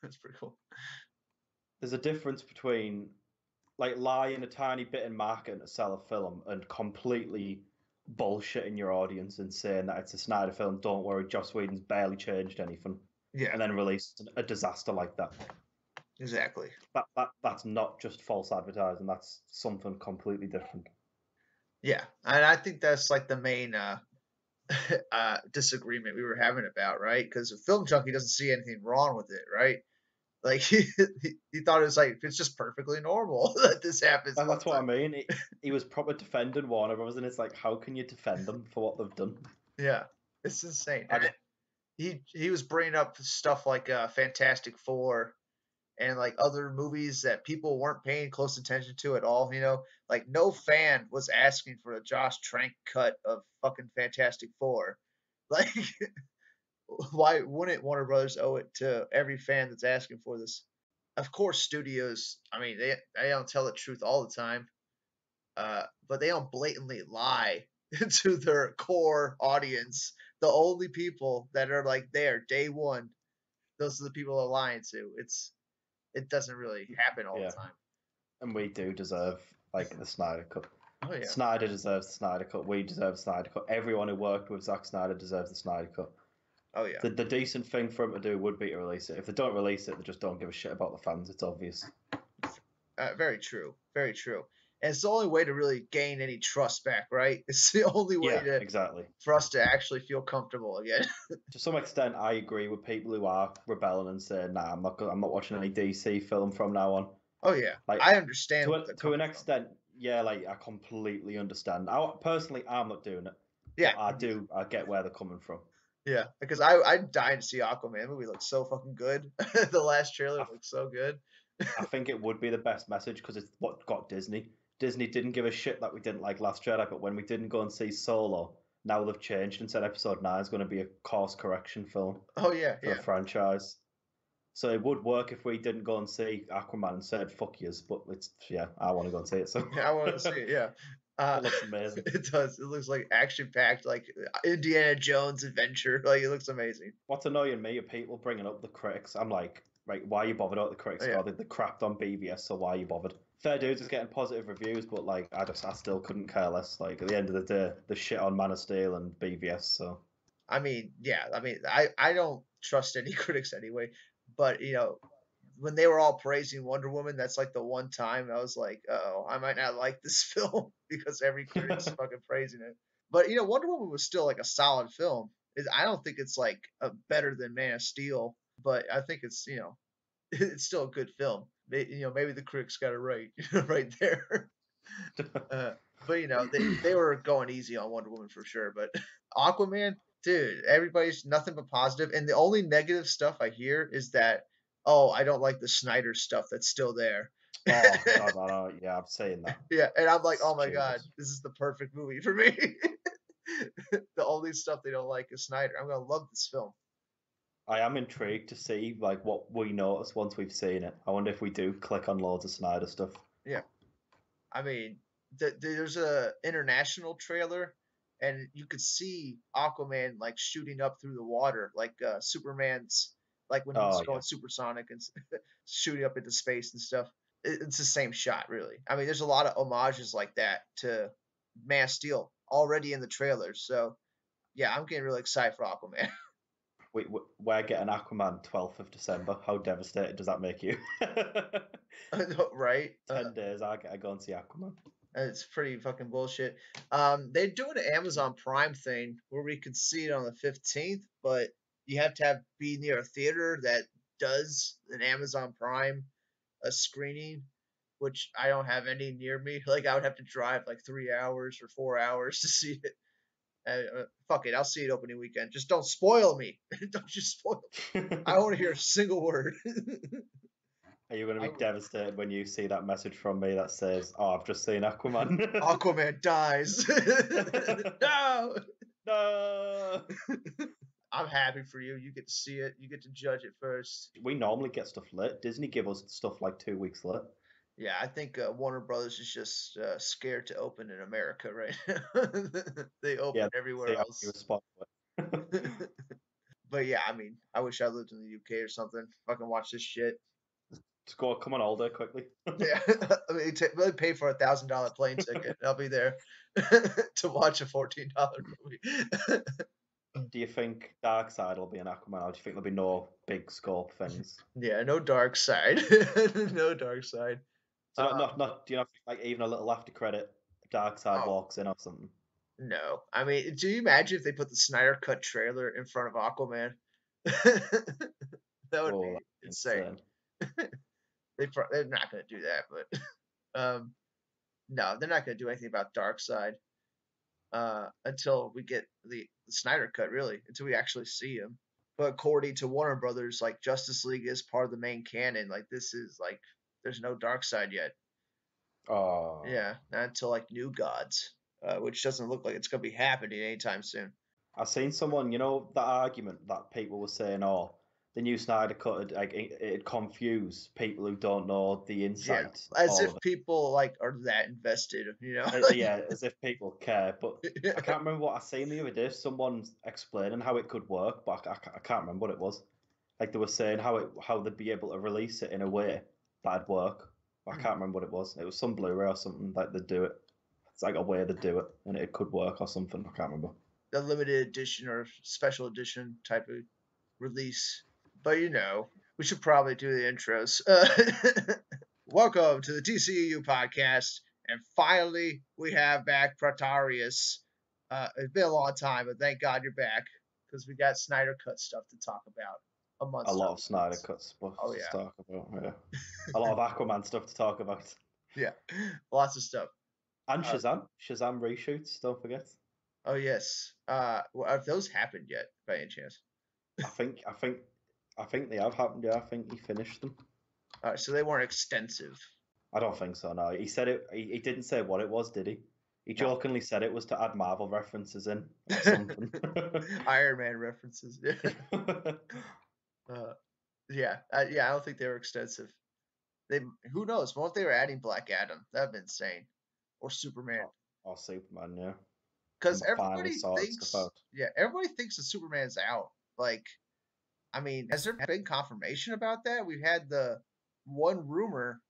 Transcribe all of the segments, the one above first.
That's pretty cool. There's a difference between like lying a tiny bit in marketing to sell a film and completely bullshitting your audience and saying that it's a Snyder film. Don't worry, Joss Whedon's barely changed anything, Yeah, and then release a disaster like that. exactly. That's not just false advertising. That's something completely different. Yeah, and I think that's like the main disagreement we were having about, right? Because a film junkie doesn't see anything wrong with it, right? Like he thought it was like it's just perfectly normal that this happens And all that's the what I time. mean. He was probably defending Warner Bros. And it's like, how can you defend them for what they've done? Yeah, it's insane. I And just, he was bringing up stuff like Fantastic Four and like other movies that people weren't paying close attention to at all. Like no fan was asking for a Josh Trank cut of fucking Fantastic Four. Like, why wouldn't Warner Brothers owe it to every fan that's asking for this? Of course, studios. I mean, they don't tell the truth all the time, but they don't blatantly lie to their core audience. The only people that are like there day one, those are the people they're lying to. It doesn't really happen all yeah, the time. and we do deserve like the Snyder Cut. Oh yeah, Snyder deserves the Snyder Cut. We deserve the Snyder Cut. Everyone who worked with Zack Snyder deserves the Snyder Cut. oh yeah. The decent thing for him to do would be to release it. If they don't release it, they just don't give a shit about the fans. It's obvious. Very true. Very true. And it's the only way to really gain any trust back, right? It's the only way Yeah, to exactly. for us to actually feel comfortable again. To some extent, I agree with people who are rebelling and saying, "Nah, I'm not watching any DC film from now on." Oh yeah, Like I understand to where they're to an coming from. extent, yeah, like I completely understand. Personally, I'm not doing it, Yeah, but I get where they're coming from. yeah. Because I died to see Aquaman. The movie looks so fucking good. The last trailer I, looks so good. I think it would be the best message because it's what got Disney. Disney didn't give a shit that we didn't like Last Jedi, but when we didn't go and see Solo, now they've changed and said Episode 9 is going to be a course correction film Oh yeah, for the yeah. franchise. So it would work if we didn't go and see Aquaman and said "fuck yous," but it's yeah, I want to go and see it. So Yeah, I want to see it. Yeah. Uh, it looks amazing. it does. It looks like action packed, like Indiana Jones adventure. Like it looks amazing. What's annoying me are people bringing up the critics. I'm like, right, why are you bothered about the Oh critics? yeah. God, they crapped on BVS, so why are you bothered? Fair Dudes is getting positive reviews, but like, I still couldn't care less. Like at the end of the day, the shit on Man of Steel and BVS. So I mean, yeah. I mean, I don't trust any critics anyway. But when they were all praising Wonder Woman, that's like the one time I was like, oh, I might not like this film because every critic's fucking praising it. But Wonder Woman was still like a solid film. I don't think it's like better than Man of Steel, but I think it's it's still a good film. Maybe the critics got it right, right there. Uh, but they were going easy on Wonder Woman for sure. But Aquaman, dude, everybody's nothing but positive, and the only negative stuff I hear is that, oh, I don't like the Snyder stuff that's still there. oh God, I know. Yeah, I'm saying that. Yeah, and I'm like, oh my Stupid. god, this is the perfect movie for me. The only stuff they don't like is Snyder. I'm gonna love this film. I am intrigued to see like what we notice once we've seen it. I wonder if we do click on loads of Snyder stuff. Yeah, I mean, there's a international trailer, and you could see Aquaman like shooting up through the water, like Superman's, like when he's Oh going yeah. supersonic and shooting up into space and stuff. It's the same shot, really. I mean, there's a lot of homages like that to Man of Steel already in the trailer. So yeah, I'm getting really excited for Aquaman. We're getting Aquaman 12th of December. How devastated does that make you? Right? 10 days, I get to go and see Aquaman. It's pretty fucking bullshit. They're doing an Amazon Prime thing where we could see it on the 15th, but you have to be near a theater that does an Amazon Prime a screening, which I don't have any near me. Like I would have to drive like 3 hours or 4 hours to see it. Fuck it, I'll see it opening weekend. Just don't spoil me. Don't just spoil me. I don't want to hear a single word. Are you going to I be devastated when you see that message from me that says, "Oh, I've just seen Aquaman"? Aquaman dies. No. No. I'm happy for you. You get to see it. You get to judge it first. We normally get stuff late. Disney give us stuff like 2 weeks late. Yeah, I think Warner Brothers is just scared to open in America right now. They Yeah, open see everywhere how you else. respond to it. But yeah, I mean, I wish I lived in the UK or something. Fucking watch this shit. Just go, come on, all day quickly. Yeah, I mean, really pay for $1,000 plane ticket. And I'll be there to watch a $14 movie. Do you think Darkseid will be an Aquaman, or do you think there'll be no big scope things? Yeah, no dark side. No dark side. So not. Do you not think like even a little after credit, Darkseid Oh walks in or something? no! I mean, do you imagine if they put the Snyder Cut trailer in front of Aquaman? That would Oh, be that'd be insane. insane. They're not going to do that, but no, they're not going to do anything about Darkseid until we get the Snyder Cut, really, until we actually see him. But according to Warner Brothers, like Justice League is part of the main canon. Like this is like there's no Darkseid yet. Oh, Yeah, not until like New Gods, which doesn't look like it's going to be happening anytime soon. I've seen someone, that argument that people were saying, oh, the new Snyder Cut, like it'd confuse people who don't know the Yeah, insight, as all of if it. people like are that invested, you know? Yeah, as if people care. But I can't remember what I seen the other day. Someone explaining how it could work, but I can't remember what it was. Like they were saying how they'd be able to release it in a way that'd work. But I can't remember what it was. It was some Blu-ray or something that they'd do it. It's like a way to do it, and it could work or something. I can't remember. The limited edition or special edition type of release. But we should probably do the intros. Welcome to the DCEU podcast, and finally we have back Proctorious. It's been a long time, but thank God you're back because we got Snyder Cut stuff to talk about amongst A lot other of Snyder things. Cut stuff Oh to yeah, talk about. Yeah, a lot of Aquaman stuff to talk about, yeah, lots of stuff. and Uh, Shazam reshoots. Don't forget. oh yes. Have those happened yet, by any chance? I think I think I think they have happened. Yeah, I think he finished them. So they weren't extensive. I don't think so. No, he said it. He didn't say what it was, did he? He No. jokingly said it was to add Marvel references in or something. Iron Man references. Uh, yeah, yeah. I don't think they were extensive. They, who knows? What if they were adding Black Adam? That'd be insane, or Superman. Or Superman, yeah. Because And finally sorted stuff out. everybody thinks that Superman's out. Like, I mean, has there been confirmation about that? We've had the one rumor,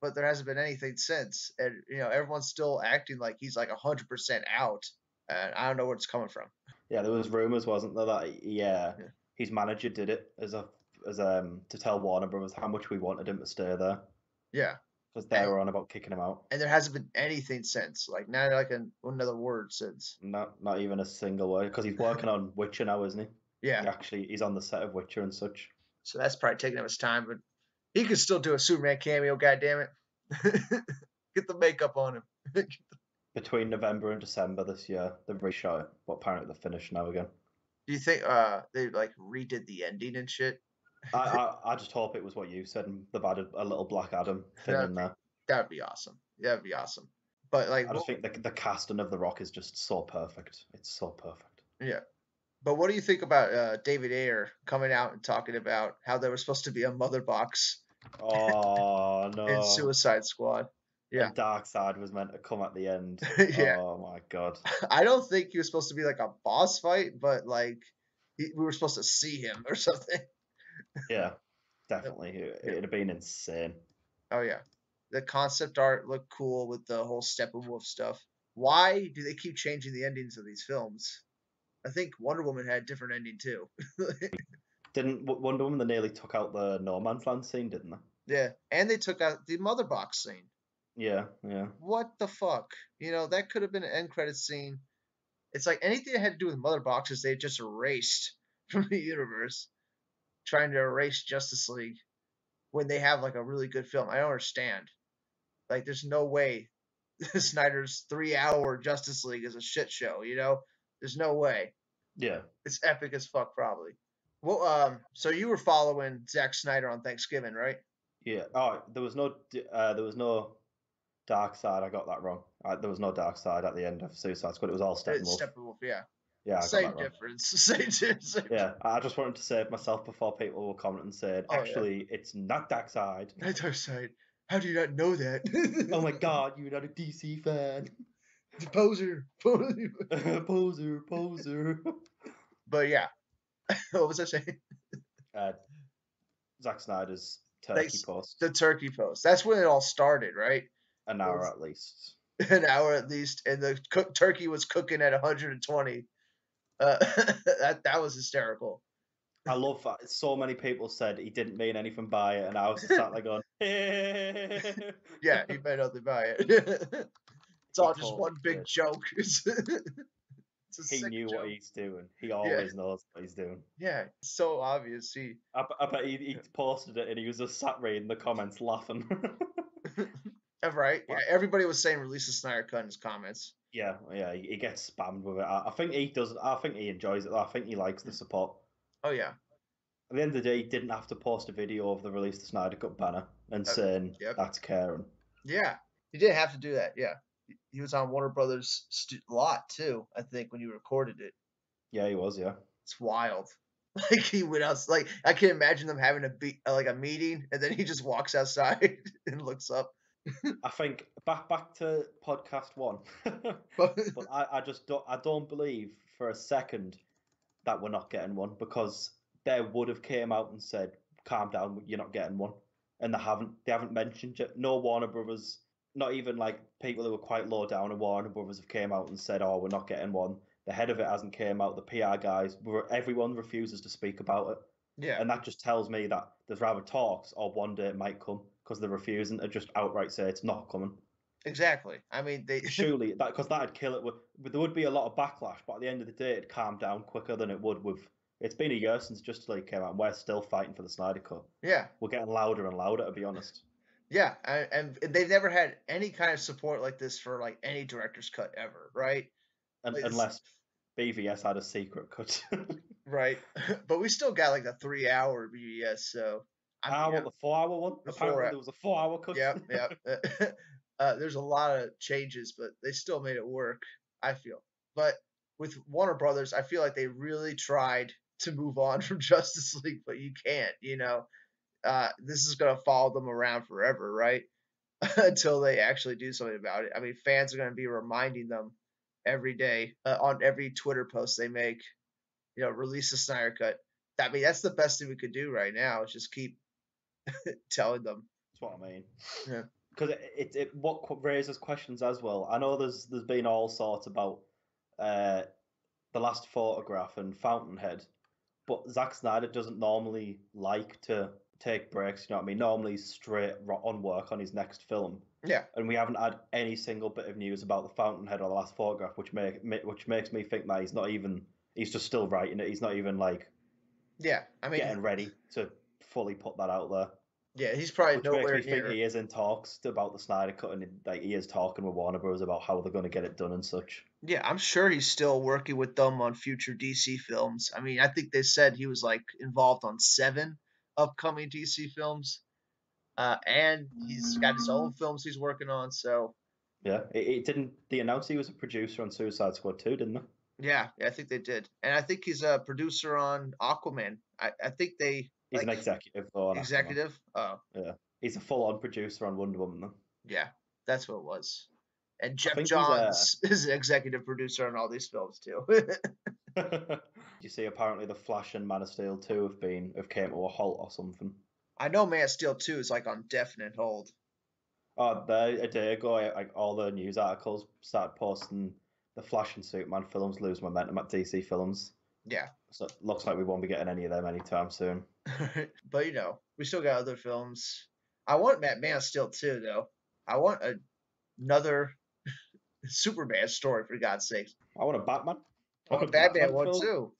but there hasn't been anything since. And everyone's still acting like he's like 100% out. And I don't know where it's coming from. Yeah, there was rumors, wasn't there, that Yeah. his manager did it as to tell Warner Brothers how much we wanted him to stay there Yeah. because they were on about kicking him out. And there hasn't been anything since. Like not like another word since. Not even a single word because he's working on Witcher now, isn't he? Yeah. He's on the set of Witcher and such. So that's probably taking up his time, but he could still do a Superman cameo. God damn it! Get the makeup on him. Between November and December this year, they've reshot it, but apparently they're finished now again. Do you think they like redid the ending and shit? I just hope it was what you said and they've added a little Black Adam thing in there. That'd be awesome. That'd be awesome. But like, I just think the casting of The Rock is just so perfect. It's so perfect. Yeah. But what do you think about David Ayer coming out and talking about how there was supposed to be a mother box Oh no! in Suicide Squad? Yeah. And Darkseid was meant to come at the end. Yeah. Oh my god! I don't think he was supposed to be like a boss fight, but like we were supposed to see him or something. Yeah, definitely. It'd have been insane. Oh yeah, the concept art looked cool with the whole Steppenwolf stuff. Why do they keep changing the endings of these films? I think Wonder Woman had a different ending too. Didn't Wonder Woman? They nearly took out the No Man's Land scene, didn't they? Yeah, and they took out the mother box scene. Yeah, yeah. What the fuck? That could have been an end credit scene. It's like anything that had to do with mother boxes, they just erased from the universe, trying to erase Justice League when they have like a really good film. I don't understand. Like, there's no way Snyder's 3-hour Justice League is a shit show. There's no way. Yeah. It's epic as fuck, probably. Well, so you were following Zack Snyder on Thanksgiving, right? Yeah. Oh, there was no Darkseid. I got that wrong. There was no Darkseid at the end of Suicide Squad. It was all Steppenwolf. Steppenwolf, yeah. Yeah, Same difference. Same. Yeah, I just wanted to save myself before people were commenting and saying, actually, it's not Darkseid. Not Darkseid. How do you not know that? Oh my god, you're not a DC fan. Poser. Poser. But yeah, What was I saying? Uh, Zack Snyder's turkey Thanks. post, The turkey post. That's when it all started, right? an It hour was at least. an hour at least, and the turkey was cooking at 120. That was hysterical. I love that. So many people said he didn't mean anything by it, and I was just sat there going, Yeah, he made nothing by it. It's he all just totally one big did. joke. It's a He sick knew what joke. he's doing. He Yeah, always knows what he's doing. yeah, it's so obvious. He, I bet he posted it and he was just sat reading the comments laughing. right? Yeah, But everybody was saying release the Snyder Cut in his comments. yeah, he gets spammed with it. I think he does. I think he enjoys it. I think he likes the support. Oh yeah, At the end of the day, he didn't have to post a video of the release the Snyder Cut banner and saying yep, that's caring. yeah. He didn't have to do that. Yeah, he was on Warner Brothers lot too. I think when he recorded it. Yeah, he was. Yeah. It's wild. Like he went out. Like I can imagine them having like a meeting, and then he just walks outside and looks up. I think back to podcast one, But but I don't believe for a second that we're not getting one because they would have came out and said, "Calm down, you're not getting one," and they haven't. They haven't mentioned it. No Warner Brothers, not even like people who were quite low down at Warner Brothers have came out and said, "Oh, we're not getting one." The head of it hasn't came out. The PR guys, everyone refuses to speak about it, yeah, and that just tells me that there's rather talks or one day it might come because they're refusing to just outright say it's not coming. exactly. I mean, they Surely that because that'd kill it. There would be a lot of backlash, but at the end of the day, it'd calm down quicker than it would with. It's been a year since Justice League came out, and we're still fighting for the Snyder Cut. yeah, We're getting louder and louder, to be honest. yeah, and they've never had any kind of support like this for like any director's cut ever, right? And Like, unless BVS had a secret cut. right, but we still got like the 3 hour BBS, so I mean, What the 4 hour one? Apparently before, there was a 4 hour cut. yeah, yeah. There's a lot of changes, but they still made it work. I feel, but with Warner Brothers, I feel like they really tried to move on from Justice League, but you can't. This is gonna follow them around forever, right? Until they actually do something about it. I mean, fans are gonna be reminding them every day on every Twitter post they make. Release the Snyder Cut. I mean, that's the best thing we could do right now. Is just keep telling them. That's what I mean. Yeah. Because it what raises questions as well. I know there's been all sorts about uh, the last photograph and Fountainhead, but Zack Snyder doesn't normally like to take breaks. You know what I mean? Normally he's straight on work on his next film, Yeah. and we haven't had any single bit of news about the Fountainhead or the last photograph, which makes me think that he's just still writing it. He's not even like Yeah. I mean, getting ready to fully put that out there. yeah, he's probably Which makes nowhere me think near. he is in talks about the Snyder Cut, and like he is talking with Warner Bros. About how they're going to get it done and such. Yeah, I'm sure he's still working with them on future DC films. I mean, I think they said he was like involved on 7 upcoming DC films. And he's got his own films he's working on. So Yeah, it didn't. They announced he was a producer on Suicide Squad 2, didn't they? yeah, I think they did. And I think he's a producer on Aquaman. I think they He's like an executive though on Aquaman. executive. Oh, Yeah, he's a full-on producer on Wonder Woman though. yeah, that's what it was. And I Jeff think he's Johns is an executive producer on all these films too. You see, apparently the Flash and Man of Steel 2 have came to a halt or something. I know Man of Steel 2 is like on definite hold. Oh, a day ago, like all the news articles started posting the Flash and Superman films lose momentum at DC Films. Yeah. So it looks like we won't be getting any of them anytime soon. But we still got other films. I want Man of Steel 2 though. I want another Superman story for God's sakes. I want a Batman. I want a Batman one film. too.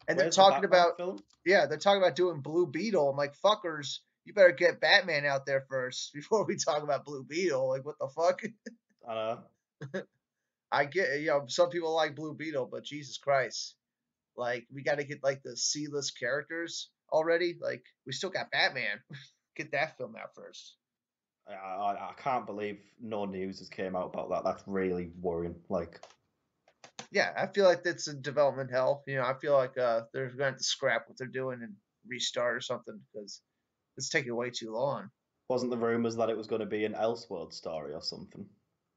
And Where's they're the talking Batman about film? yeah, they're talking about doing Blue Beetle. I'm like, fuckers, you better get Batman out there first before we talk about Blue Beetle. Like, what the fuck? I know. I get, some people like Blue Beetle, but Jesus Christ, like, we got to get like the C-list characters already. Like, we still got Batman. Get that film out first. I can't believe no news has came out about that. That's really worrying. Like, Yeah, I feel like that's a development hell. I feel like they're going to have to scrap what they're doing and restart or something because it's taking way too long. wasn't the rumors that it was going to be an Elseworld story or something?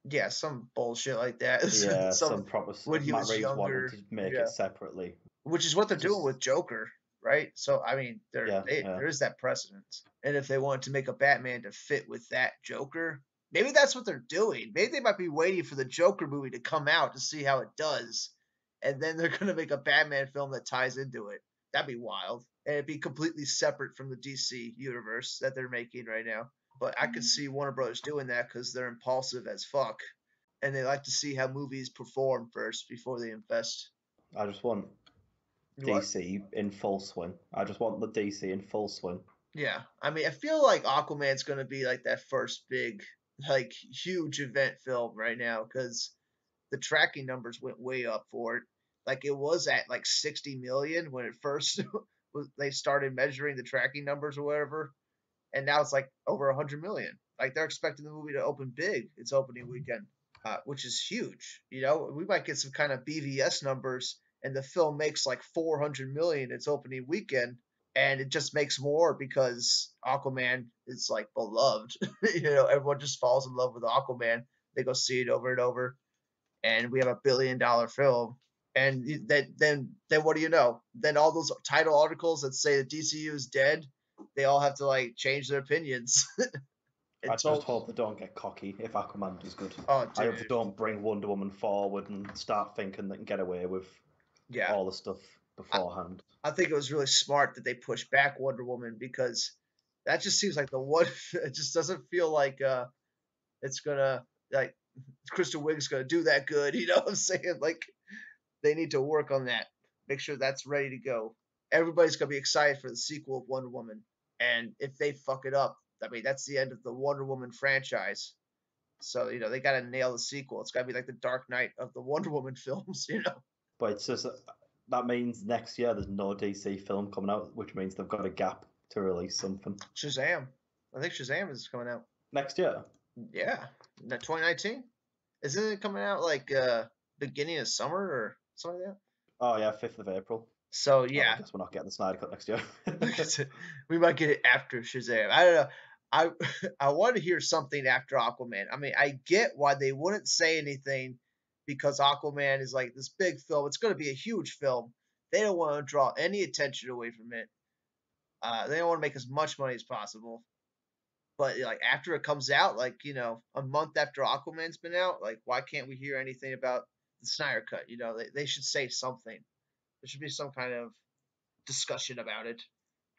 Yeah, some bullshit like that. Yeah, some some proper when he Matt was Reeves younger. wanted to make Yeah, it separately. which is what they're doing Just with Joker. right? So I mean, Yeah, yeah. there is that precedent. And if they wanted to make a Batman to fit with that Joker, maybe that's what they're doing. Maybe they might be waiting for the Joker movie to come out to see how it does, and then they're gonna make a Batman film that ties into it. That'd be wild, and it'd be completely separate from the DC universe that they're making right now. But I could see Warner Brothers doing that because they're impulsive as fuck, and they like to see how movies perform first before they invest. I just want What? DC in full swing. I just want the DC in full swing. Yeah, I mean, I feel like Aquaman's gonna be like that first big, like huge event film right now because the tracking numbers went way up for it. Like it was at like 60 million when it first they started measuring the tracking numbers or whatever, and now it's like over 100 million. Like they're expecting the movie to open big its opening weekend, which is huge. You know, we might get some kind of BVS numbers, and the film makes like 400 million its opening weekend, and it just makes more because Aquaman is like beloved. You know, everyone just falls in love with Aquaman. They go see it over and over, and we have $1 billion film. And then what do you know? Then all those title articles that say the DCU is dead, they all have to like change their opinions. I It's just all hope they don't get cocky if Aquaman does good. oh I hope they dude, don't bring Wonder Woman forward and start thinking they can get away with yeah. all the stuff I, beforehand. I think it was really smart that they pushed back Wonder Woman because that just seems like the one. It just doesn't feel like it's gonna like Crystal Wig's gonna do that good. You know what I'm saying? Like they need to work on that. Make sure that's ready to go. Everybody's gonna be excited for the sequel of Wonder Woman, and if they fuck it up, I mean that's the end of the Wonder Woman franchise. So you know they gotta nail the sequel. It's gotta be like the Dark Knight of the Wonder Woman films. You know, But it's just that means next year there's no DC film coming out, which means they've got a gap to release something. Shazam. I think Shazam is coming out. Next year? Yeah, 2019. Isn't it coming out like beginning of summer or something like that? Oh yeah, 5th of April. So Oh, I yeah, guess we're not getting the Snyder Cut next year. we might get it after Shazam. I don't know. I I want to hear something after Aquaman. I mean, I get why they wouldn't say anything because Aquaman is like this big film. It's going to be a huge film. They don't want to draw any attention away from it. They don't want to make as much money as possible. But like after it comes out, like a month after Aquaman's been out, like why can't we hear anything about the Snyder Cut? You know, they should say something. There should be some kind of discussion about it.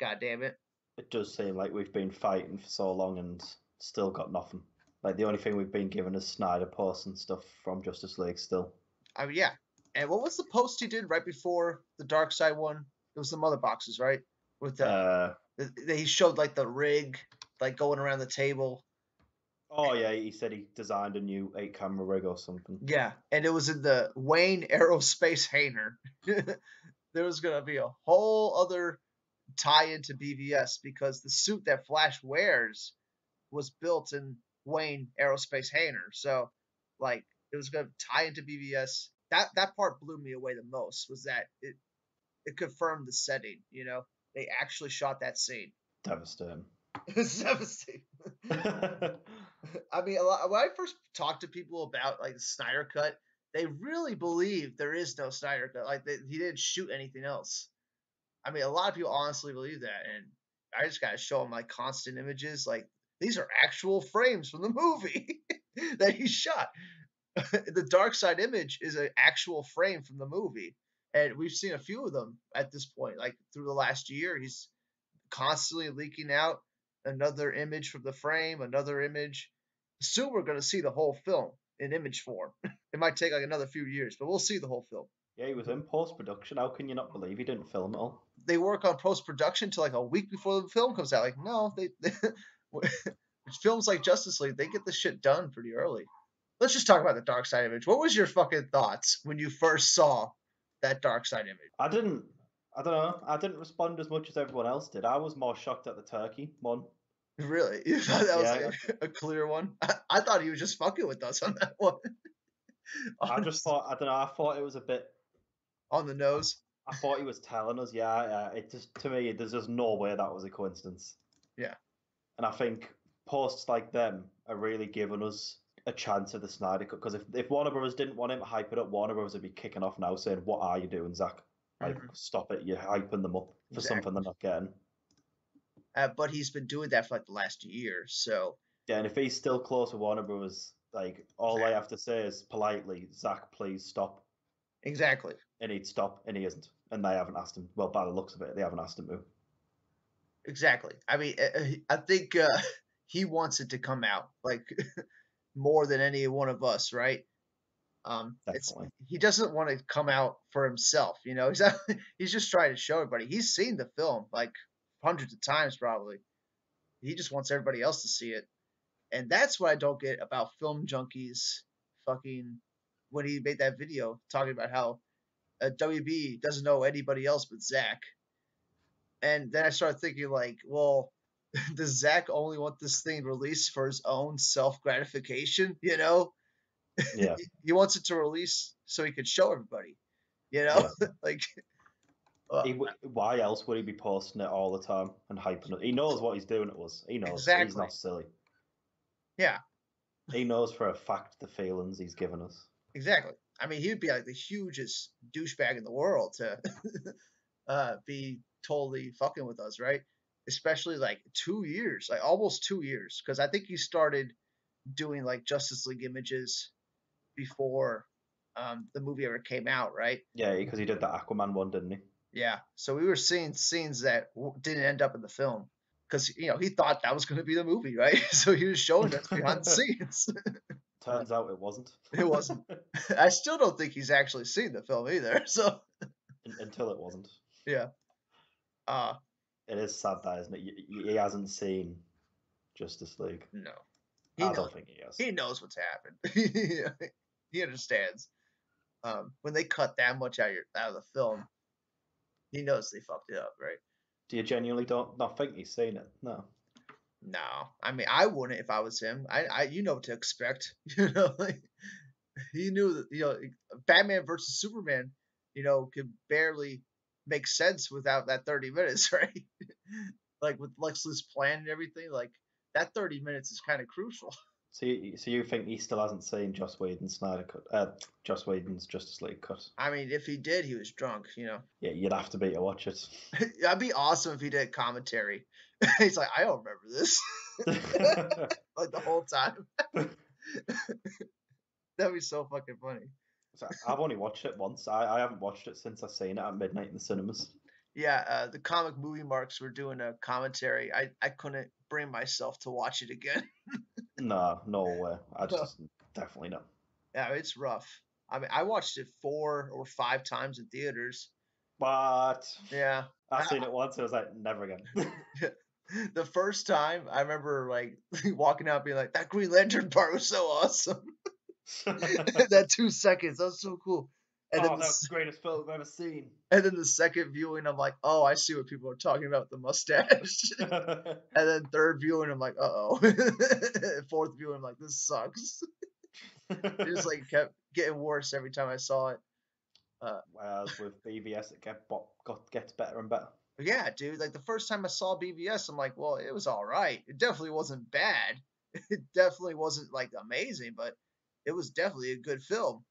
God damn it. It does seem like we've been fighting for so long and still got nothing. Like the only thing we've been given is Snyder posts and stuff from Justice League still. I mean, yeah. And what was the post he did right before the Darkseid one? It was the mother boxes, right? With Uh, he showed like the rig, like going around the table. oh yeah, he said he designed a new 8-camera rig or something. Yeah, and it was in the Wayne Aerospace hangar. There was gonna be a whole other tie into BVS because the suit that Flash wears was built in Wayne Aerospace hangar. So, like, it was gonna tie into BVS. That part blew me away the most was that it confirmed the setting. You know, they actually shot that scene. Devastating. It's devastating. I mean, when I first talked to people about like the Snyder Cut, they really believe there is no Snyder Cut. Like he didn't shoot anything else. I mean, a lot of people honestly believe that, and I just gotta show them like constant images. Like these are actual frames from the movie that he shot. The Dark Side image is an actual frame from the movie, and we've seen a few of them at this point. Like through the last year, he's constantly leaking out another image from the frame, another image. Soon we're going to see the whole film in image form. It might take like another few years, but we'll see the whole film. Yeah, he was in post production. How can you not believe he didn't film it all? They work on post production till like a week before the film comes out. Like, no, they films like Justice League, they get the shit done pretty early. Let's just talk about the Dark Side image. What was your fucking thoughts when you first saw that Dark Side image? I didn't. I don't know. I didn't respond as much as everyone else did. I was more shocked at the turkey one. Really? You thought that was Yeah, like a clear one? I thought he was just fucking with us on that one. I just thought. I don't know. I thought it was a bit. On the nose. I thought he was telling us. Yeah, yeah. It just to me, there's just no way that was a coincidence. Yeah. And I think posts like them are really giving us a chance at the Snyder Cut. Because if Warner Brothers didn't want him to hype it up, Warner Brothers would be kicking off now saying, "What are you doing, Zach?" Like, stop it! You're hyping them up for something they're not getting. But he's been doing that for like the last year, so Yeah, and if he's still close with Warner Bros., like all I have to say is politely, Zack, please stop. Exactly. And he'd stop, and he isn't. And they haven't asked him. Well, by the looks of it, they haven't asked him to. Exactly. I mean, I think he wants it to come out like more than any one of us, right? It's Definitely. he doesn't want to come out for himself, you know. He's just trying to show everybody. He's seen the film like hundreds of times, probably. He just wants everybody else to see it, and that's what I don't get about film junkies. Fucking when he made that video talking about how WB doesn't know anybody else but Zach. And then I started thinking, like, well, does Zach only want this thing released for his own self gratification? You know, Yeah. he wants it to release so he could show everybody. You know, Yeah. like, uh, Why else would he be posting it all the time and hyping it? He knows what he's doing to us. He knows. He's exactly. not silly. Yeah, He knows for a fact the feelings he's given us. exactly. I mean, he would be like the hugest douchebag in the world to be totally fucking with us, right? Especially like 2 years, like almost 2 years, because I think he started doing like Justice League images before the movie ever came out, right? Yeah, because he did the Aquaman one, didn't he? Yeah. So we were seeing scenes that didn't end up in the film because he thought that was going to be the movie, right? So he was showing us behind the scenes. Turns out it wasn't. It wasn't. I still don't think he's actually seen the film either. So Until it wasn't. yeah. It is sad that, isn't it? He hasn't seen Justice League. No. I don't think he has. He knows what's happened. He understands. When they cut that much out of the film, he knows they fucked it up, right? Do you genuinely not think he's seen it? No. No, I mean I wouldn't if I was him. I you know what to expect. Like he knew that Batman versus Superman, could barely make sense without that 30 minutes, right? Like with Lex Luthor's plan and everything, like that 30 minutes is kind of crucial. So you think he still hasn't seen Joss Whedon's Snyder cut? Joss Whedon's Justice League cut? I mean, if he did, he was drunk, Yeah, you'd have to be to watch it. That'd be awesome if he did commentary. He's like, I don't remember this. Like the whole time. That'd be so fucking funny. So I've only watched it once. I haven't watched it since I seen it at midnight in the cinemas. Yeah, the comic movie marks were doing a commentary. I couldn't bring myself to watch it again. No way. I just definitely not. Yeah, it's rough. I mean, I watched it 4 or 5 times in theaters. But Yeah. I seen it once. I was like, never again. The first time, I remember like walking out being like, that Green Lantern part was so awesome. That 2 seconds, that was so cool. And then that's the greatest film I've ever seen. And then the second viewing, I'm like, oh, I see what people are talking about with the mustache. And then third viewing, I'm like, uh-oh. Fourth viewing, I'm like, this sucks. It just like kept getting worse every time I saw it. Whereas with BVS, it gets better and better. Yeah, dude. Like the first time I saw BVS, I'm like, well, it was all right. It definitely wasn't bad. It definitely wasn't like amazing, but it was definitely a good film.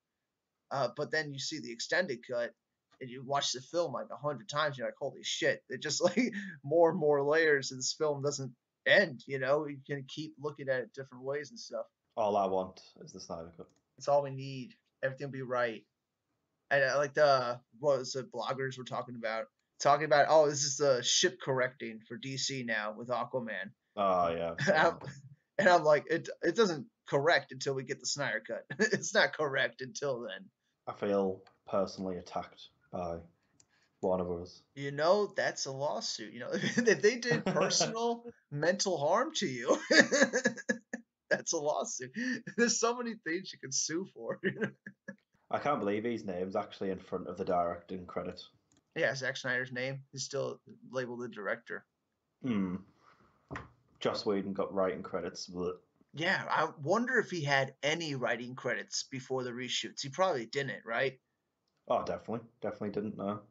But then you see the extended cut and you watch the film like 100 times. You're like, holy shit! It just like more and more layers, and this film doesn't end. You can keep looking at it different ways and stuff. All I want is the Snyder Cut. It's all we need. Everything will be right. And I like what was the bloggers were talking about? Oh, this is the ship correcting for DC now with Aquaman. Oh yeah. And I'm like, it doesn't correct until we get the Snyder Cut. It's not correct until then. I feel personally attacked by Warner Bros. That's a lawsuit. If they did personal mental harm to you, that's a lawsuit. There's so many things you can sue for. I can't believe his name's actually in front of the directing credit. Yeah, Zack Snyder's name is still labeled the director. Joss Whedon got writing credits, but yeah, I wonder if he had any writing credits before the reshoots. He probably didn't, right? Oh, definitely didn't know.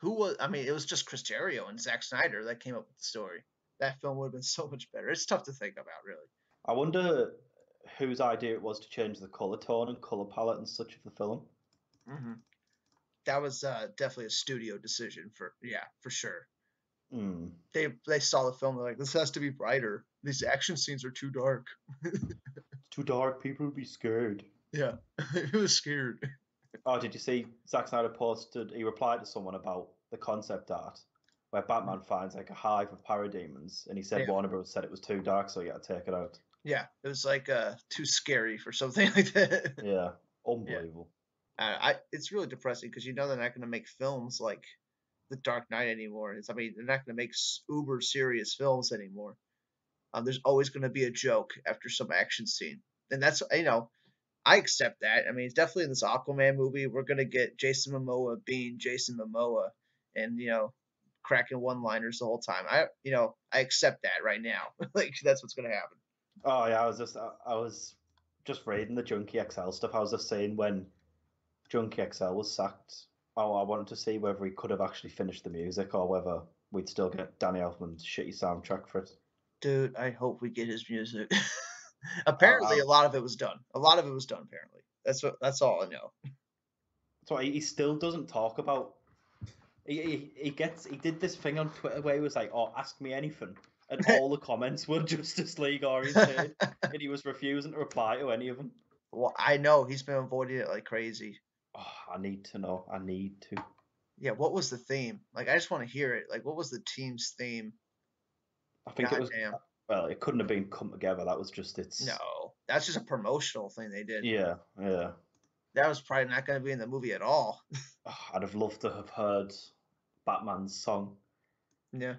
Who was? I mean, it was just Chris Terrio and Zack Snyder that came up with the story. That film would have been so much better. It's tough to think about, really. I wonder whose idea it was to change the color tone and color palette and such of the film. Mm-hmm. that was definitely a studio decision for sure. Mm. They saw the film, they're like, this has to be brighter. These action scenes are too dark. It's too dark. People will be scared. Yeah, he was scared. Oh, did you see Zack Snyder posted? He replied to someone about the concept art where Batman finds like a hive of parademons, and he said Yeah, Warner Bros. Said it was too dark, so he had to take it out. yeah, it was like too scary for something like that. Yeah, Yeah, unbelievable. it's really depressing because they're not going to make films like The Dark Knight anymore. I mean, they're not going to make uber serious films anymore. There's always going to be a joke after some action scene, and that's I accept that. I mean, it's definitely in this Aquaman movie, we're going to get Jason Momoa being Jason Momoa, and cracking one-liners the whole time. I accept that right now. Like that's what's going to happen. Oh yeah, I was just reading the Junkie XL stuff. I was just saying when Junkie XL was sacked. Oh, I wanted to see whether he could have actually finished the music or whether we'd still get Danny Elfman's shitty soundtrack for it. Dude, I hope we get his music. I, Apparently, I, a lot of it was done. A lot of it was done. Apparently, that's all I know. so he still doesn't talk about. He did this thing on Twitter where he was like, "Oh, ask me anything," and all the comments were Justice League oriented, and he was refusing to reply to any of them. Well, I know he's been avoiding it like crazy. Oh, I need to know. I need to. Yeah, what was the theme? Like, I just want to hear it. Like, what was the team's theme? I think it God was. damn. Well, it couldn't have been come together. That was just its. No, that's just a promotional thing they did. Yeah, yeah. That was probably not going to be in the movie at all. Oh, I'd have loved to have heard Batman's song. Yeah,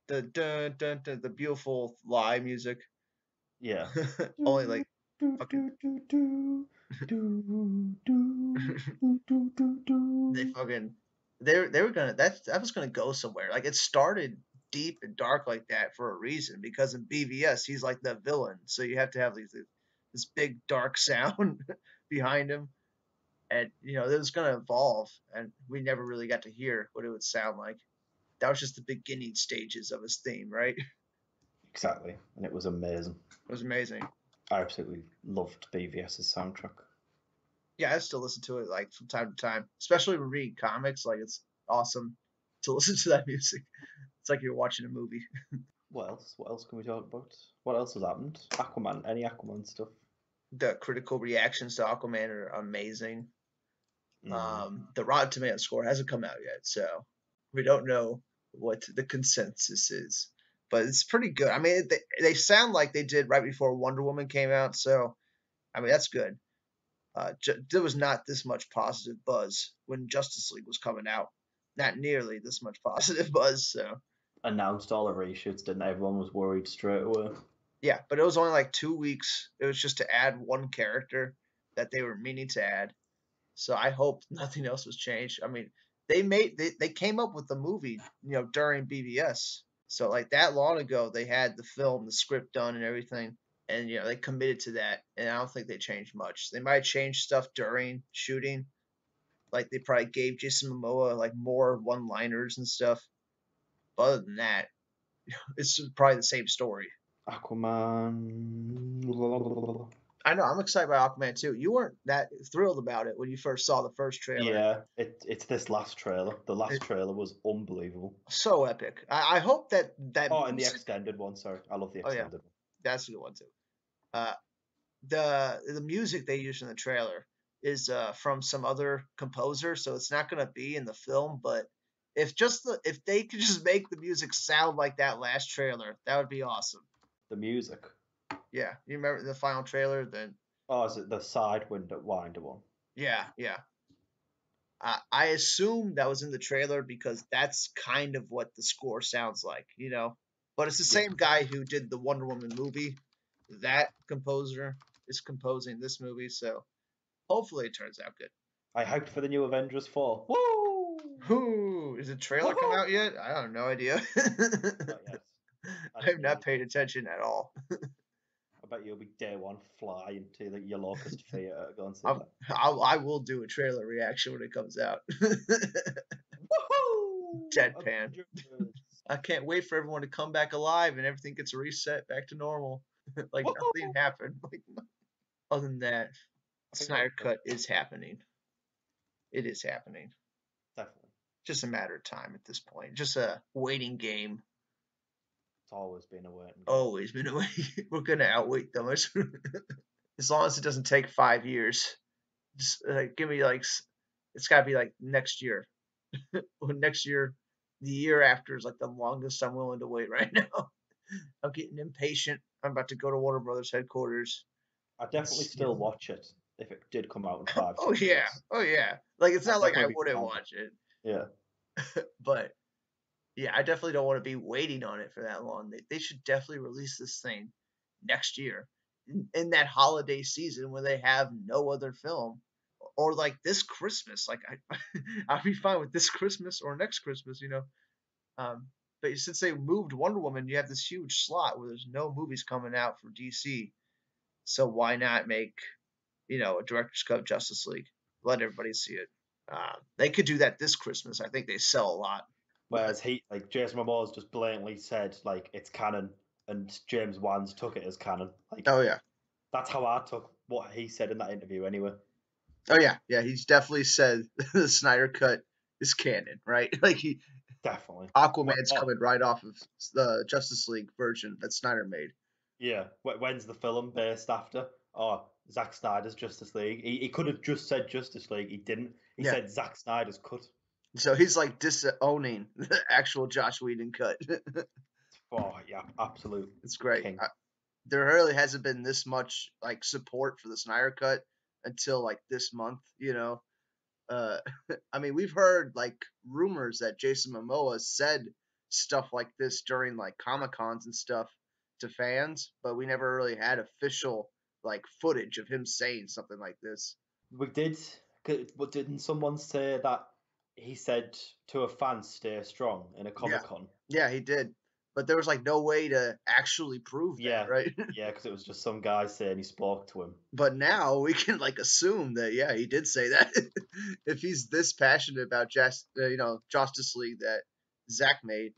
the dun, dun, dun, the beautiful lie music. Yeah. Only like fucking they fucking they were gonna that was gonna go somewhere. Like it started deep and dark like that for a reason because in BVS he's like the villain, so you have to have this big dark sound behind him, and it was gonna evolve, and we never really got to hear what it would sound like. That was just the beginning stages of his theme, right? It Exactly. And it was amazing. was amazing. I absolutely loved BVS's soundtrack. Yeah, I still listen to it like from time to time, especially when reading comics. Like it's awesome to listen to that music. It's like you're watching a movie. What else? What else can we talk about? What else has happened? Aquaman. Any Aquaman stuff? The critical reactions to Aquaman are amazing. Mm. The Rotten Tomato score hasn't come out yet, so we don't know what the consensus is, but it's pretty good. I mean, they sound like they did right before Wonder Woman came out, so I mean that's good. There was not this much positive buzz when Justice League was coming out. Not nearly this much positive buzz. So Announced all the reshoots, didn't they? Everyone was worried straight away. yeah, but it was only like 2 weeks. It was just to add one character that they were meaning to add. So I hope nothing else was changed. I mean, they came up with the movie, during BVS. So like that long ago, they had the film, the script done, and everything, and they committed to that. And I don't think they changed much. They might change stuff during shooting, like they probably gave Jason Momoa like more one-liners and stuff. But other than that, it's probably the same story. Aquaman. I know I'm excited about Aquaman too. You weren't that thrilled about it when you first saw the first trailer. Yeah, it's this last trailer. The last trailer was unbelievable. So epic. I hope that Oh, and the music. extended one. Sorry, I love the Oh yeah, extended one. that's a good one too. Uh, the music they used in the trailer is from some other composer, so it's not going to be in the film. But if they could just make the music sound like that last trailer, that would be awesome. The music. Yeah, you remember the final trailer? Then Oh, is it the side window winder one? yeah, yeah. I assume that was in the trailer because that's kind of what the score sounds like. But it's the Yeah. same guy who did the Wonder Woman movie. That composer is composing this movie, so hopefully it turns out good. I hyped for the new Avengers 4. Woo! Whoo! Is the trailer come Woohoo! out yet? I have no idea. Not yet. I I don't have need not it. paid attention at all. I bet you'll be day one flying to your locust theatre to go and see I'm, that. I will do a trailer reaction when it comes out. Woohoo! Deadpan. Avengers! I can't wait for everyone to come back alive and everything gets reset back to normal. Like nothing Woohoo! happened. Like other than that, I think Snyder Cut is happening. It is happening. just a matter of time at this point. Just a waiting game. It's always been a waiting game. Always been a waiting. We're gonna outwait them as long as it doesn't take 5 years. Just give me like it's got to be like next year. Or next year, the year after is like the longest I'm willing to wait right now. I'm getting impatient. I'm about to go to Warner Brothers headquarters. I'd definitely still watch it if it did come out in five, Oh six yeah, years. oh yeah. Like it's I'd not like I definitely be wouldn't fan. watch it, Yeah. but yeah, I definitely don't want to be waiting on it for that long. They should definitely release this thing next year in that holiday season when they have no other film, or like this Christmas. Like I'd be fine with this Christmas or next Christmas, you know. But since they moved Wonder Woman, you have this huge slot where there's no movies coming out for DC. So why not make a director's cut of Justice League? Let everybody see it. They could do that this Christmas. I think they sell a lot. But Whereas like Jason Momoa's just blatantly said like it's canon, and James Wan's took it as canon. Like oh yeah, that's how I took what he said in that interview anyway. oh yeah, yeah. He's definitely said the Snyder Cut is canon, right? Like Definitely. Aquaman's coming right off of the Justice League version that Snyder made. Yeah. When's the film based after? Oh, Zack Snyder's Justice League. He could have just said Justice League. He didn't. He Yeah. said Zack Snyder's cut. So he's like disowning the actual Josh Whedon cut. Oh yeah, absolute. It's great. King. There really hasn't been this much like support for the Snyder Cut until like this month. Uh, I mean, we've heard like rumors that Jason Momoa said stuff like this during like Comic Cons and stuff to fans, but we never really had official like footage of him saying something like this. We did. But didn't someone say that he said to a fan, "Stay strong" in a Yeah, Comic Con? yeah, he did, but there was like no way to actually prove that, Yeah, right? yeah, because it was just some guy saying he spoke to him. But now we can like assume that yeah, he did say that. If he's this passionate about Justice League that Zack made.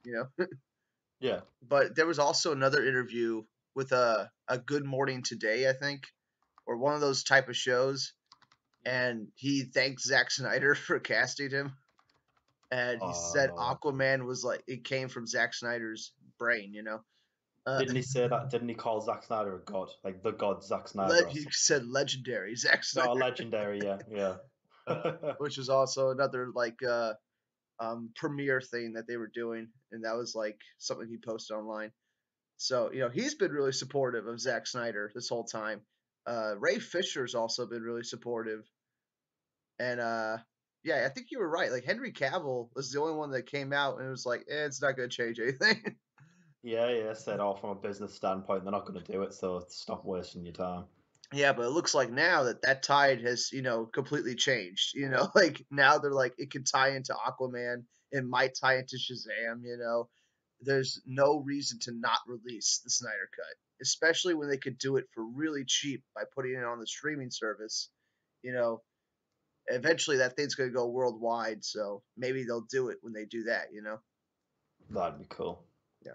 Yeah. But there was also another interview with a Good Morning Today, I think, or one of those type of shows, and he thanked Zack Snyder for casting him, and he Oh said no. Aquaman was like it came from Zack Snyder's brain. Didn't he say that? Didn't he call Zack Snyder a god, like the god Zack Snyder or He something? said legendary Zack No, Snyder, legendary. Yeah, yeah. which is also another like premiere thing that they were doing, and that was like something he posted online. So he's been really supportive of Zack Snyder this whole time. Ray Fisher's also been really supportive, and yeah, I think you were right. Like Henry Cavill was the only one that came out and it was like, it's not going to change anything. Yeah, yeah. Said, "Oh, from a business standpoint, they're not going to do it, so stop wasting your time." Yeah, but it looks like now that tide has completely changed. Like now they're like it can tie into Aquaman, it might tie into Shazam. There's no reason to not release the Snyder Cut, especially when they could do it for really cheap by putting it on the streaming service. You know, Eventually that thing's going to go worldwide, so maybe they'll do it when they do that. That'd be cool. Yeah.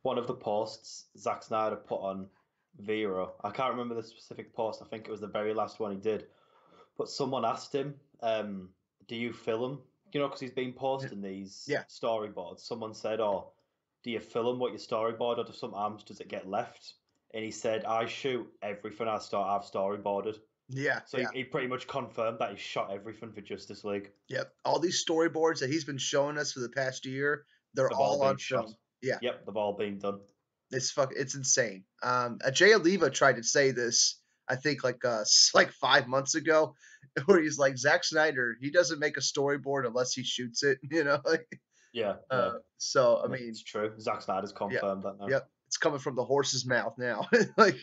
One of the posts Zack Snyder put on Vero, I can't remember the specific post. I think it was the very last one he did. But someone asked him, "Do you film?" Because he's been posting these Yeah. storyboards. Someone said, "Oh, do you film what you storyboard, or sometimes does it get left?" And he said, "I shoot everything I've storyboarded." Yeah. So Yeah. he pretty much confirmed that he shot everything for Justice League. Yep. All these storyboards that he's been showing us for the past year, they're They've all all been on shot. film. Yeah. Yep, they've all been done. It's insane. Jay Oliva tried to say this, I think like 5 months ago, where he's like Zack Snyder, he doesn't make a storyboard unless he shoots it. Yeah, yeah. So I And mean, it's true. Zack Snyder's yeah, confirmed that now. yep, it's coming from the horse's mouth now. Like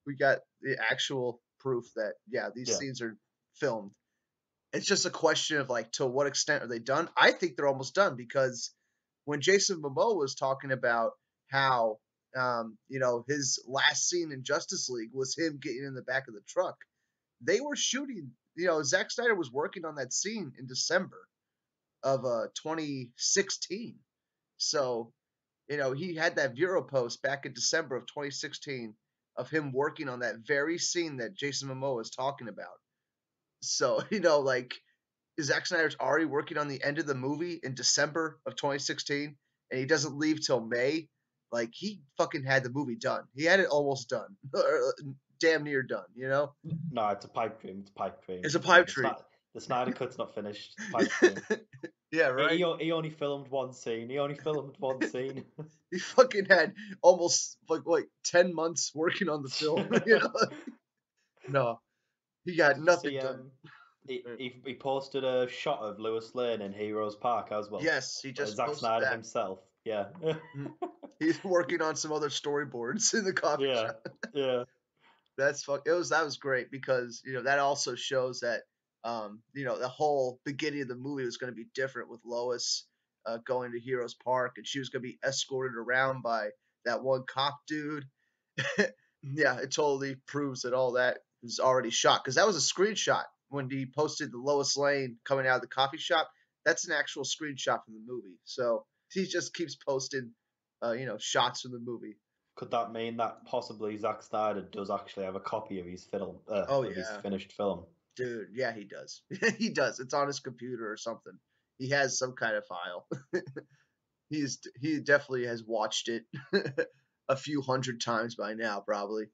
we got the actual proof that yeah, these Yeah. scenes are filmed. It's just a question of like to what extent are they done? I think they're almost done because when Jason Momoa was talking about how his last scene in Justice League was him getting in the back of the truck. They were shooting, Zack Snyder was working on that scene in December of 2016. So, he had that Vero post back in December of 2016 of him working on that very scene that Jason Momoa is talking about. So, like Zack Snyder's already working on the end of the movie in December of 2016, and he doesn't leave till May. Like he fucking had the movie done. He had it almost done, or damn near done. You know, No, it's a pipe dream. It's a pipe dream. it's a pipe The, dream. the Snyder Cut's not finished. It's a pipe dream. Yeah, right. He only filmed one scene. He only filmed one scene. He fucking had almost like 10 months working on the film. You know, no, he got Did you nothing see done. he posted a shot of Lewis Lane in Heroes Park as well. Yes, he just Zack posted Snyder that. himself. Yeah. He's working on some other storyboards in the coffee Yeah. shop. Yeah. That was great because that also shows that the whole beginning of the movie was going to be different with Lois going to Heroes Park, and she was going to be escorted around by that one cop dude. Yeah, it totally proves that all that was already shot because that was a screenshot when he posted the Lois Lane coming out of the coffee shop. That's an actual screenshot from the movie. So he just keeps posting shots from the movie. Could that mean that possibly Zack Snyder does actually have a copy of his film, Oh of his yeah, finished film? dude. Yeah, he does. He does. It's on his computer or something. He has some kind of file. He definitely has watched it a few hundred times by now, probably,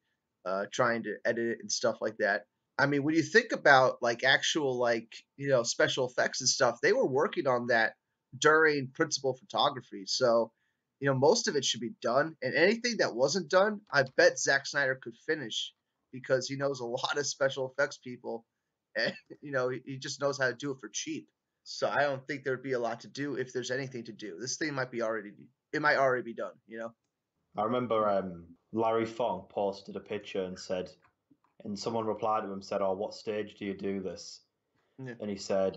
trying to edit it and stuff like that. I mean, when you think about like actual special effects and stuff, they were working on that during principal photography. So, most of it should be done, and anything that wasn't done, I bet Zack Snyder could finish because he knows a lot of special effects people, and he just knows how to do it for cheap. So I don't think there'd be a lot to do if there's anything to do. This thing it might already be done. I remember Larry Fong posted a picture and said, and someone replied to him and said, "Oh, what stage do you do this?" Yeah. And he said,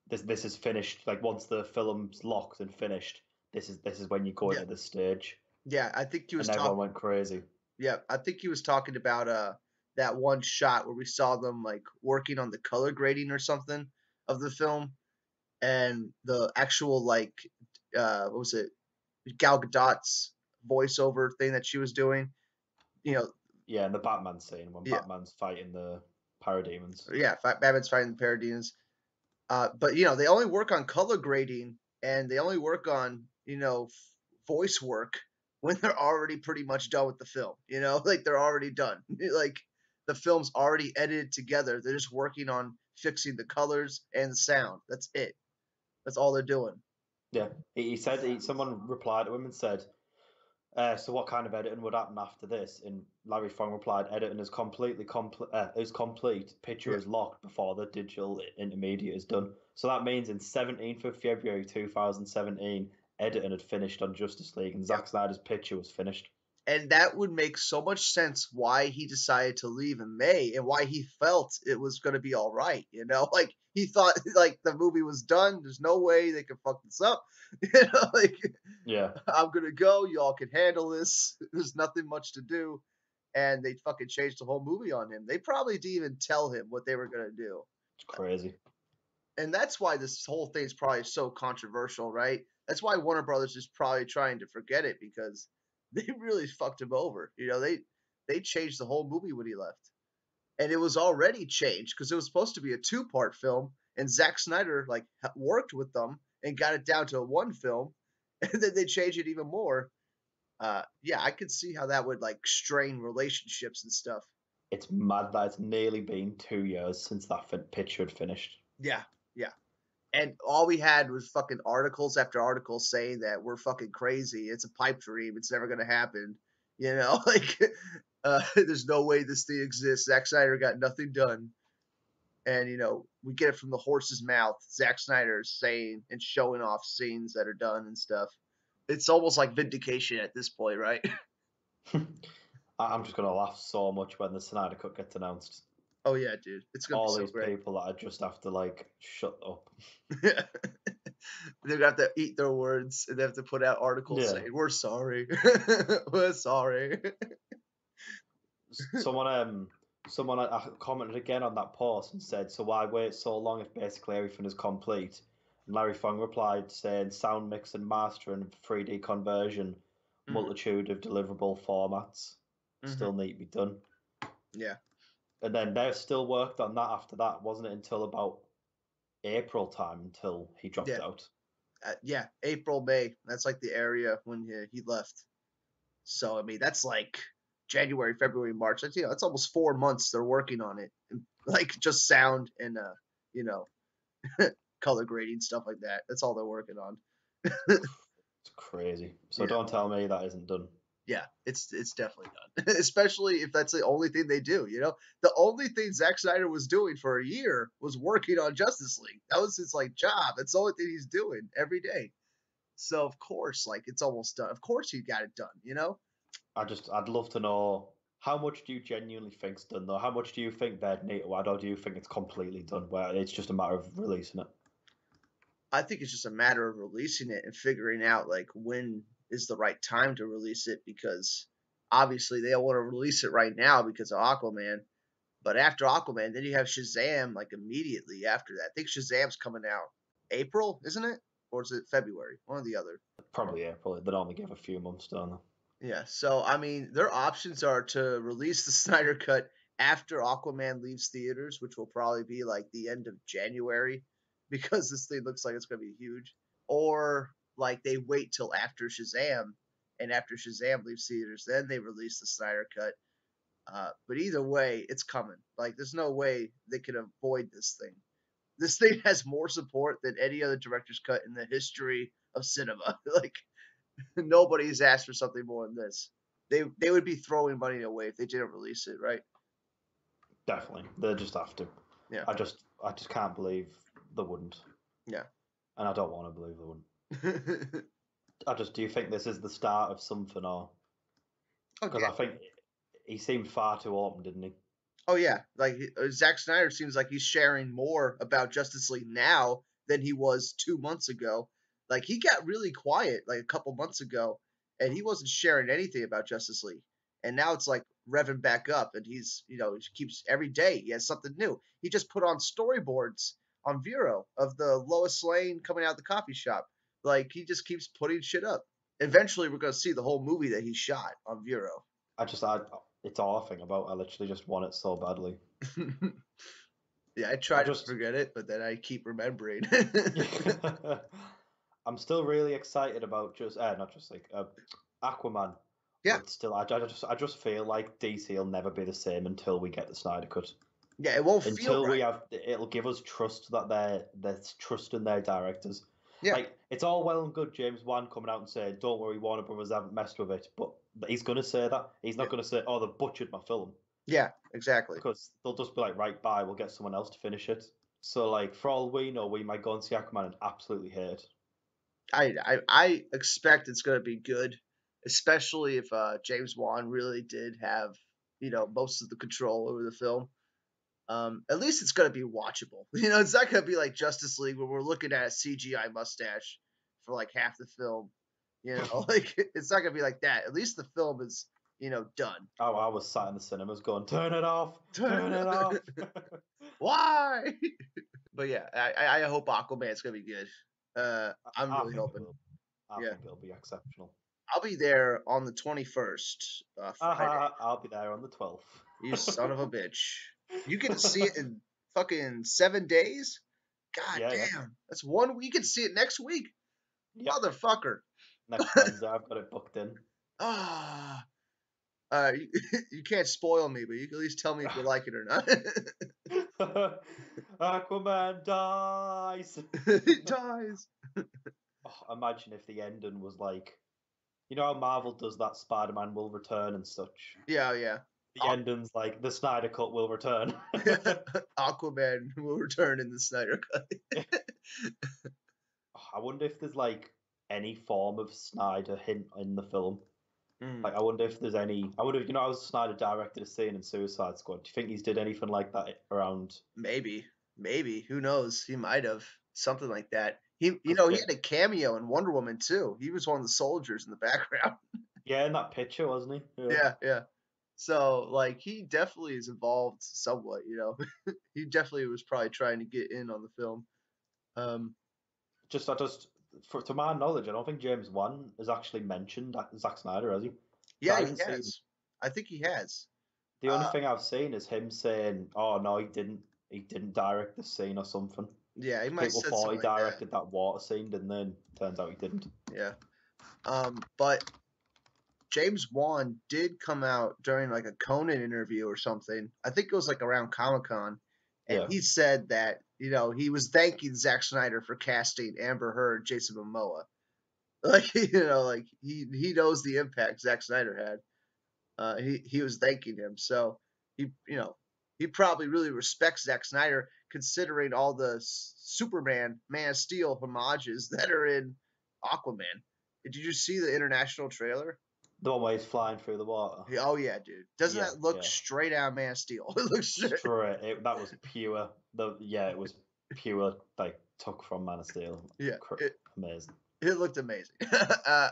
"This is finished. Like once the film's locked and finished, this is when you go Yeah. into this stage." Yeah, I think he was And everyone talking. went crazy. Yeah, I think he was talking about that one shot where we saw them like working on the color grading or something of the film, and the actual what was it, Gal Gadot's voiceover thing that she was doing. You know, Yeah, and the Batman scene when yeah, Batman's fighting the parademons. yeah, Batman's fighting the Parademons. But they only work on color grading and they only work on voice work when they're already pretty much done with the film. Like they're already done. Like the film's already edited together. They're just working on fixing the colors and the sound. That's it. That's all they're doing. Yeah, he said someone replied to him and said, "So what kind of editing would happen after this?" And Larry Fong replied, "Editing is is complete. Picture Yeah. is locked before the digital intermediate is done." So that means in 17th of February 2017, editing had finished on Justice League, and Zack Snyder's picture was finished. And that would make so much sense why he decided to leave in May and why he felt it was going to be all right. Like he thought like the movie was done. There's no way they could fuck this up. Like Yeah, I'm going to go. Y'all can handle this. There's nothing much to do. And they fucking changed the whole movie on him. They probably didn't even tell him what they were going to do. it's crazy. And that's why this whole thing is probably so controversial, right? That's why Warner Brothers is probably trying to forget it because they really fucked him over. They changed the whole movie when he left, and it was already changed because it was supposed to be a two-part film, and Zack Snyder like worked with them and got it down to one film, and then they changed it even more. Yeah, I could see how that would like strain relationships and stuff. It's mad that it's nearly been 2 years since that picture had finished. Yeah, yeah. And all we had was fucking articles after articles saying that we're fucking crazy. It's a pipe dream. It's never gonna happen. Like there's no way this thing exists. Zack Snyder got nothing done. And we get it from the horse's mouth. Zack Snyder is saying and showing off scenes that are done and stuff. It's almost like vindication at this point, right? I'm just gonna laugh so much when the Snyder Cut gets announced. Oh yeah, dude. It's gonna be All so these great. people that I just have to like shut up. They're gonna have to eat their words and they have to put out articles saying we're sorry. We're sorry. Someone commented again on that post and said, "So why wait so long if basically everything is complete?" And Larry Fong replied saying, "Sound mix and mastering, 3D conversion, multitude of deliverable formats still need to be done." Yeah. And then they still worked on that after that, wasn't it? Until about April time until he dropped Yeah, out. yeah, April, May. That's like the area when he left. So I mean, that's like January, February, March. That's that's almost 4 months they're working on it, and, like just sound and you know, color grading stuff like that. That's all they're working on. It's crazy. So Yeah, don't tell me that isn't done. yeah, it's definitely done. Especially if that's the only thing they do. The only thing Zack Snyder was doing for a year was working on Justice League. That was his like job. That's the only thing he's doing every day. So of course, like it's almost done. Of course he got it done. I'd love to know how much do you genuinely think's done though? How much do you think they'd need to add, or do you think it's completely done where it's just a matter of releasing it? I think it's just a matter of releasing it and figuring out like when is the right time to release it because obviously they don't want to release it right now because of Aquaman. But after Aquaman, then you have Shazam like immediately after that. I think Shazam's coming out April, isn't it? Or is it February? One or the other. Probably April. They'd only give a few months, don't they? Yeah. So I mean, their options are to release the Snyder Cut after Aquaman leaves theaters, which will probably be like the end of January, because this thing looks like it's going to be huge. Or like they wait till after Shazam, and after Shazam leaves theaters, then they release the Snyder Cut. But either way, it's coming. Like there's no way they can avoid this thing. This thing has more support than any other director's cut in the history of cinema. Like nobody's asked for something more than this. They would be throwing money away if they didn't release it, right? Definitely. They just have to. Yeah, I just can't believe they wouldn't. yeah. And I don't want to believe they wouldn't. Do you think this is the start of something or Oh because yeah, I think he seemed far too open, didn't he? oh yeah. Like Zack Snyder seems like he's sharing more about Justice League now than he was 2 months ago. Like he got really quiet like a couple months ago, and he wasn't sharing anything about Justice League. And now it's like revving back up, and he keeps every day he has something new. He just put on storyboards on Vero of the Lois Lane coming out of the coffee shop. Like he just keeps putting shit up. Eventually, we're gonna see the whole movie that he shot on Vero. I just I it's all I think about. I literally just want it so badly. Yeah, I I try to just forget it, but then I keep remembering. I'm still really excited about just not just like Aquaman, Yeah, but still I just feel like DC will never be the same until we get the Snyder Cut. yeah, it won't feel Until we right. have, it'll give us trust that they're trusting their directors. Yeah, Like it's all well and good James Wan coming out and saying, "Don't worry, Warner Brothers haven't messed with it," but he's gonna say that. He's yeah, not gonna say, "Oh, they butchered my film," yeah, exactly. because they'll just be like, "Right, bye, we'll get someone else to finish it." So like for all we know, we might go and see Aquaman and absolutely hate it. I expect it's gonna be good, especially if James Wan really did have most of the control over the film. At least it's gonna be watchable. It's not gonna be like Justice League where we're looking at a CGI mustache for like half the film. Like it's not gonna be like that. At least the film is done. Oh, I was sat in the cinemas going, "Turn it off, turn it off." Why? But yeah, I hope Aquaman's gonna be good. I'm I really think it hoping. will. I Yeah, think it'll be exceptional. I'll be there on the 21st, Friday. I'll be there on the 12th. You son of a bitch! You get to see it in fucking 7 days. God Yeah, yeah. damn, that's one week. You can see it next week, Yep. motherfucker. Next Wednesday, I've got it booked in. Ah, you, you can't spoil me, but you can at least tell me if you like it or not. Aquaman dies. He dies. Oh, imagine if the ending was like, you know how Marvel does that Spider-Man will return and such. Yeah, yeah. The ending's like the Snyder Cut will return. Aquaman will return in the Snyder Cut. I wonder if there's like any form of Snyder hint in the film. Mm, Like, I wonder if there's any. I wonder if how Snyder directed a scene in Suicide Squad. Do you think he's did anything like that around? maybe, maybe. Who knows? He might have something like that. Because He had a cameo in Wonder Woman too. He was one of the soldiers in the background. yeah, in that picture, wasn't he? Yeah. Yeah, yeah. So like he definitely is involved somewhat. He definitely was probably trying to get in on the film. Um, To my knowledge, I don't think James Wan has actually mentioned Zack Snyder, has he? yeah, Because I he haven't seen. has. I think he has. The only Uh, thing I've seen is him saying, "Oh no, he didn't. He didn't direct the scene or something." Yeah, he might People have said thought something he like that. directed that water scene, and then turns out he didn't. Yeah. But James Wan did come out during like a Conan interview or something. I think it was like around Comic-Con, and Yeah. he said that he was thanking Zack Snyder for casting Amber Heard, Jason Momoa. Like like he knows the impact Zack Snyder had. He was thanking him, so he probably really respects Zack Snyder considering all the Superman, Man of Steel homages that are in Aquaman. Did you see the international trailer? The one where he's flying through the water. Oh yeah, dude. Doesn't Yeah, that look yeah. straight out of Man of Steel? It looks That was pure. It was pure, like, took from Man of Steel. yeah. Amazing. It looked amazing. uh,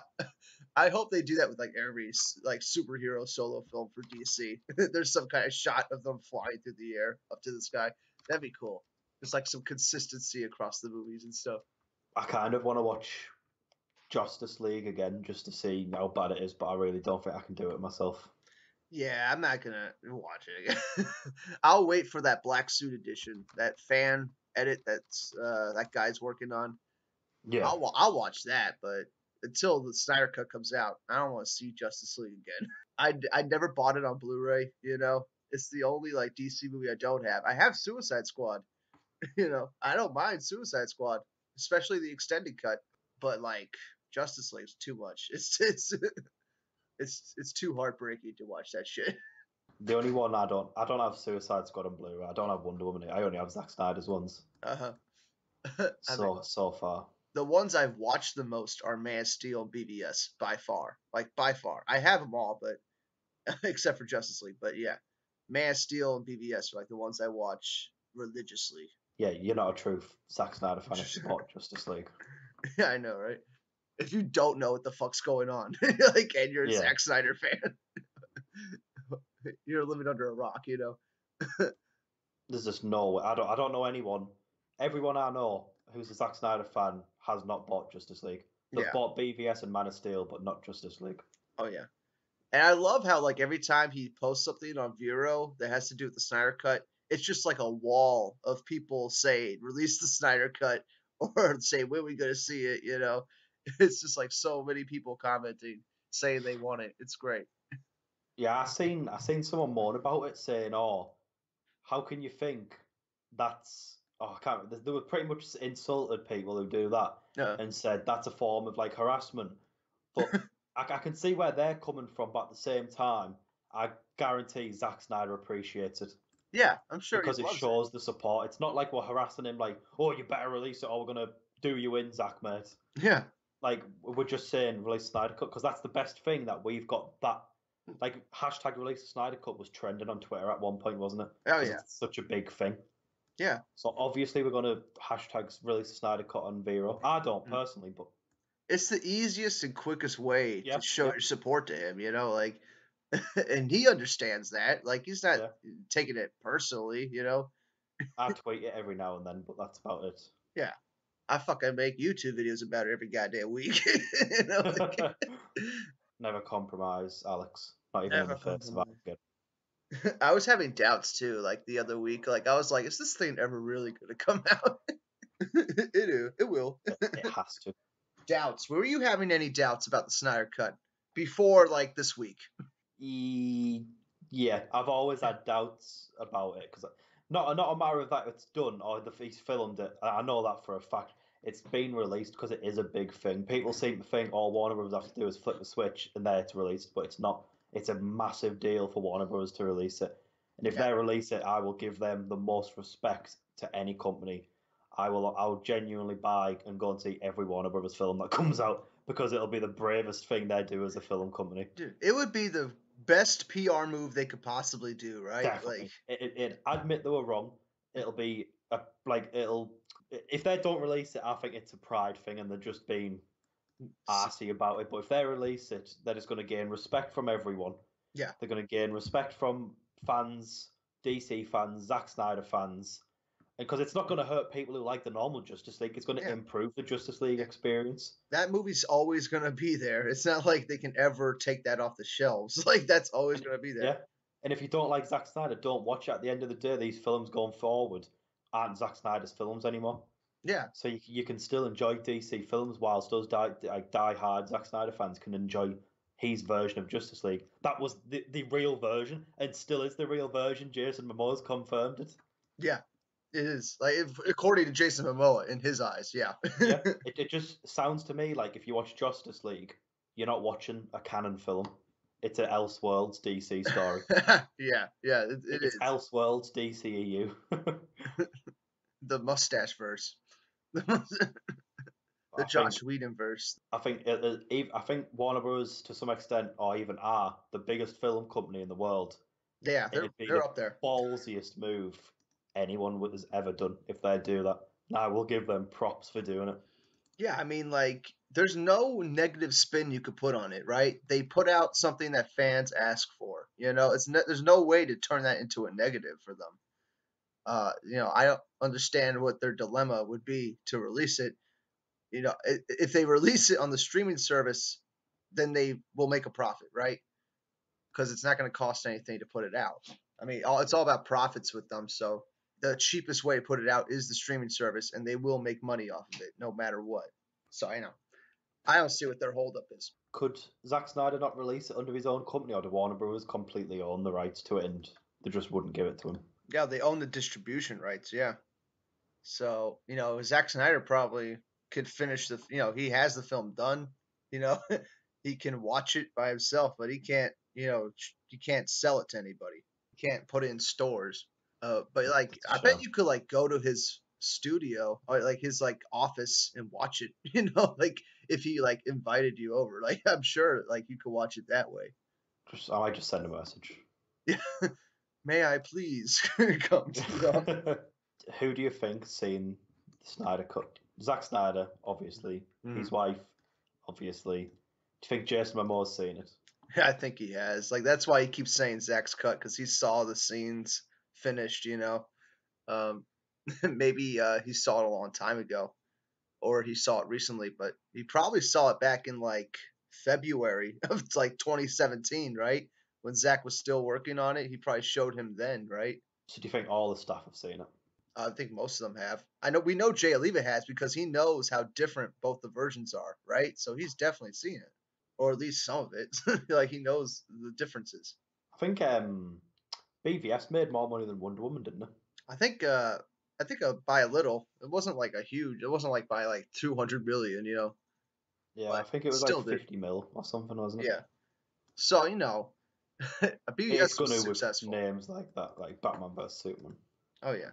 I hope they do that with like every like superhero solo film for DC. There's some kind of shot of them flying through the air up to the sky. That'd be cool. There's like some consistency across the movies and stuff. I kind of want to watch Justice League again just to see how bad it is, but I really don't think I can do it myself. Yeah, I'm not gonna watch it again. I'll wait for that black suit edition, that fan edit that guy's working on. Yeah. I'll watch that, but until the Snyder Cut comes out, I don't want to see Justice League again. I never bought it on Blu-ray. It's the only like DC movie I don't have. I have Suicide Squad. I don't mind Suicide Squad, especially the extended cut. But like Justice League's too much. It's too heartbreaking to watch that shit. The only one I don't have Suicide Squad on Blu-ray. I don't have Wonder Woman. I only have Zack Snyder's ones. Uh huh. I mean, So far. the ones I've watched the most are Man of Steel and BVS by far. Like by far, I have them all, but except for Justice League. But yeah, Man of Steel and BVS are like the ones I watch religiously. Yeah, you're not a true Zack Snyder fan if you bought Justice League. Yeah, I know, right? If you don't know what the fuck's going on, like, and you're a Yeah. Zack Snyder fan, you're living under a rock, There's just no way. I don't know anyone. Everyone I know who's a Zack Snyder fan has not bought Justice League. They've Yeah. bought BVS and Man of Steel, but not Justice League. Oh yeah. And I love how like every time he posts something on Vero that has to do with the Snyder Cut, it's just like a wall of people saying release the Snyder Cut or say when we gonna see it. It's just like so many people commenting saying they want it. It's great. Yeah, I seen someone moan about it, saying, "Oh, how can you think that's?" Oh, I can't. They were pretty much insulted people who do that Uh, and said that's a form of like harassment. But I can see where they're coming from, but at the same time, I guarantee Zack Snyder appreciates it yeah, I'm sure because he it loves it. shows the support. It's not like we're harassing him, like, "Oh, you better release it, or we're gonna do you in, Zack, mate." Yeah, Like, we're just saying release Snyder Cut because that's the best thing that we've got. That, like, hashtag release the Snyder Cut was trending on Twitter at one point, wasn't it? oh Because yeah, it's such a big thing. yeah. So obviously we're gonna hashtag release the Snyder Cut on Vero. I don't Mm. personally, but It's the easiest and quickest way yeah, to show yeah, your support to him. Like, and he understands that. Like, he's not yeah. taking it personally. I tweet it every now and then, but that's about it. Yeah, I fucking make YouTube videos about it every goddamn week. Like, Never compromise, Alex. Not even in never the face of compromise. Armageddon. I was having doubts too, like the other week. Like I was like, is this thing ever really gonna come out? It will. It has to. Doubts. Were you having any doubts about the Snyder Cut before like this week? Yeah, I've always had doubts about it because not a matter of that it's done or he's filmed it. I know that for a fact. It's been released because it is a big thing. People seem to think all Warner Brothers have to do is flip the switch and there it's released, but it's not. It's a massive deal for Warner Brothers to release it. And if Yeah. they release it, I will give them the most respect to any company. I'll genuinely buy and go and see every Warner Brothers film that comes out because it'll be the bravest thing they do as a film company. Dude, it would be the best PR move they could possibly do, right? Definitely. Like, Admit they were wrong. It'll be it'll if they don't release it, I think it's a pride thing and they're just being arsey about it. But if they release it, they're just going to gain respect from everyone. yeah. They're going to gain respect from fans, DC fans, Zack Snyder fans, and because it's not going to hurt people who like the normal Justice League. It's going to Yeah. improve the Justice League experience. That movie's always gonna be there. It's not like they can ever take that off the shelves. Like that's always gonna be there. Yeah. And if you don't like Zack Snyder, don't watch it. At the end of the day, these films going forward aren't Zack Snyder's films anymore. Yeah, So you can still enjoy DC films whilst us die-hard Zack Snyder fans can enjoy his version of Justice League. That was the real version, and still is the real version. Jason Momoa's confirmed it. yeah, it is. Like according to Jason Momoa, in his eyes, yeah. Yeah, it just sounds to me like if you watch Justice League, you're not watching a canon film. It's an Elseworlds DC story. Yeah, yeah, it It's is. Elseworlds DCEU. The mustache verse. The I think Josh Whedon verse. I think Warner Bros. To some extent, or even are the biggest film company in the world. Yeah, It'd be they're the up there. ballsiest move anyone has ever done if they do that. Now we'll give them props for doing it. Yeah, I mean, like, there's no negative spin you could put on it, right? They put out something that fans ask for. There's no way to turn that into a negative for them. I don't understand what their dilemma would be to release it. If they release it on the streaming service, then they will make a profit, right? Because it's not going to cost anything to put it out. I mean, it's all about profits with them. So the cheapest way to put it out is the streaming service, and they will make money off of it no matter what. So I don't see what their holdup is. Could Zack Snyder not release it under his own company, or do Warner Bros. Completely own the rights to it and they just wouldn't give it to him? Yeah, they own the distribution rights. Yeah. So, Zack Snyder probably could finish he has the film done. You know, he can watch it by himself, but he can't, he can't sell it to anybody. He can't put it in stores. But like, That's a I shame. bet you could like go to his studio or like his like office and watch it. Like if he like invited you over, like I'm sure like you could watch it that way. I might just send a message. Yeah. May I please come to the Who do you think seen the Snyder Cut? Zack Snyder, obviously. Mm. His wife, obviously. Do you think Jason Momoa's seen it? I think he has. Like that's why he keeps saying Zach's cut because he saw the scenes finished. Um, maybe he saw it a long time ago, or he saw it recently, but he probably saw it back in like February of like 2017, right? When Zach was still working on it, he probably showed him then, right? So do you think all the staff have seen it? I think most of them have. We know Jay Oliva has because he knows how different both the versions are, right? So he's definitely seen it, or at least some of it. Like he knows the differences. I think BVS made more money than Wonder Woman, didn't it? I think by a little. It wasn't like a huge. It wasn't like by like 200 million, Yeah, I but think it was like still did. 50 mil or something, wasn't it? Yeah. So It's BBS was gonna with successful. names like that, like Batman vs Superman. Oh yeah.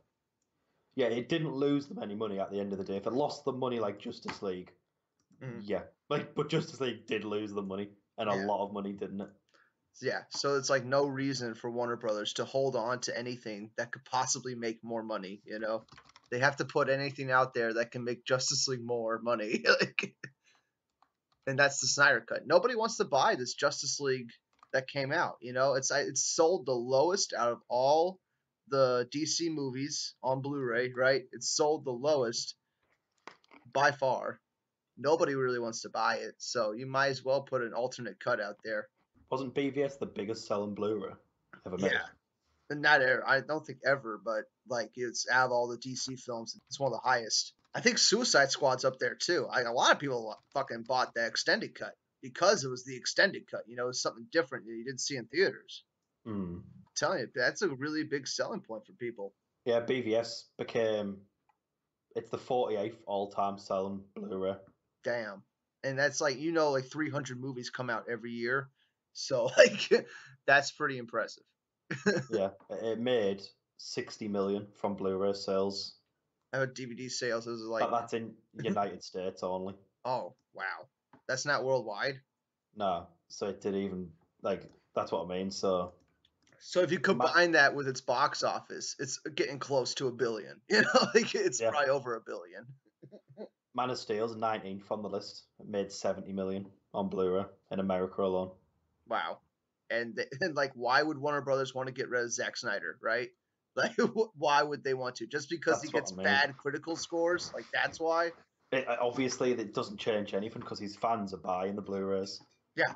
Yeah, it didn't lose them any money at the end of the day. If it lost them money like Justice League, Mhm. yeah, but Justice League did lose them money and a Yeah. lot of money, didn't it? Yeah. So it's like no reason for Warner Brothers to hold on to anything that could possibly make more money. They have to put anything out there that can make Justice League more money. And that's the Snyder Cut. Nobody wants to buy this Justice League that came out. It's sold the lowest out of all the DC movies on Blu-ray, right? It's sold the lowest by far. Nobody really wants to buy it, so you might as well put an alternate cut out there. Wasn't BVS the biggest selling Blu-ray ever Yeah, made? and not ever. I don't think ever, but like it's out of all the DC films, it's one of the highest. I think Suicide Squad's up there too. A lot of people fucking bought the extended cut because it was the extended cut. It was something different that you didn't see in theaters. Hmm. I'm telling you, that's a really big selling point for people. Yeah, BVS became it's the 48th all-time selling Blu-ray. Damn, and that's like 300 movies come out every year, so like that's pretty impressive. Yeah, it made 60 million from Blu-ray sales. DVD sales is like, That's in United States only. oh wow, that's not worldwide. No, so it did even like that's what I mean. So So if you Ma- combine that with its box office, it's getting close to a billion. Like it's yeah, probably over a billion. Man of Steel's 19th on the list. It made 70 million on Blu-ray in America alone. Wow. And like, why would Warner Brothers want to get rid of Zack Snyder, right? Like, why would they want to? Just because he That's what gets I mean. bad critical scores? Like, that's why? Obviously, it doesn't change anything because his fans are buying the Blu-rays. Yeah.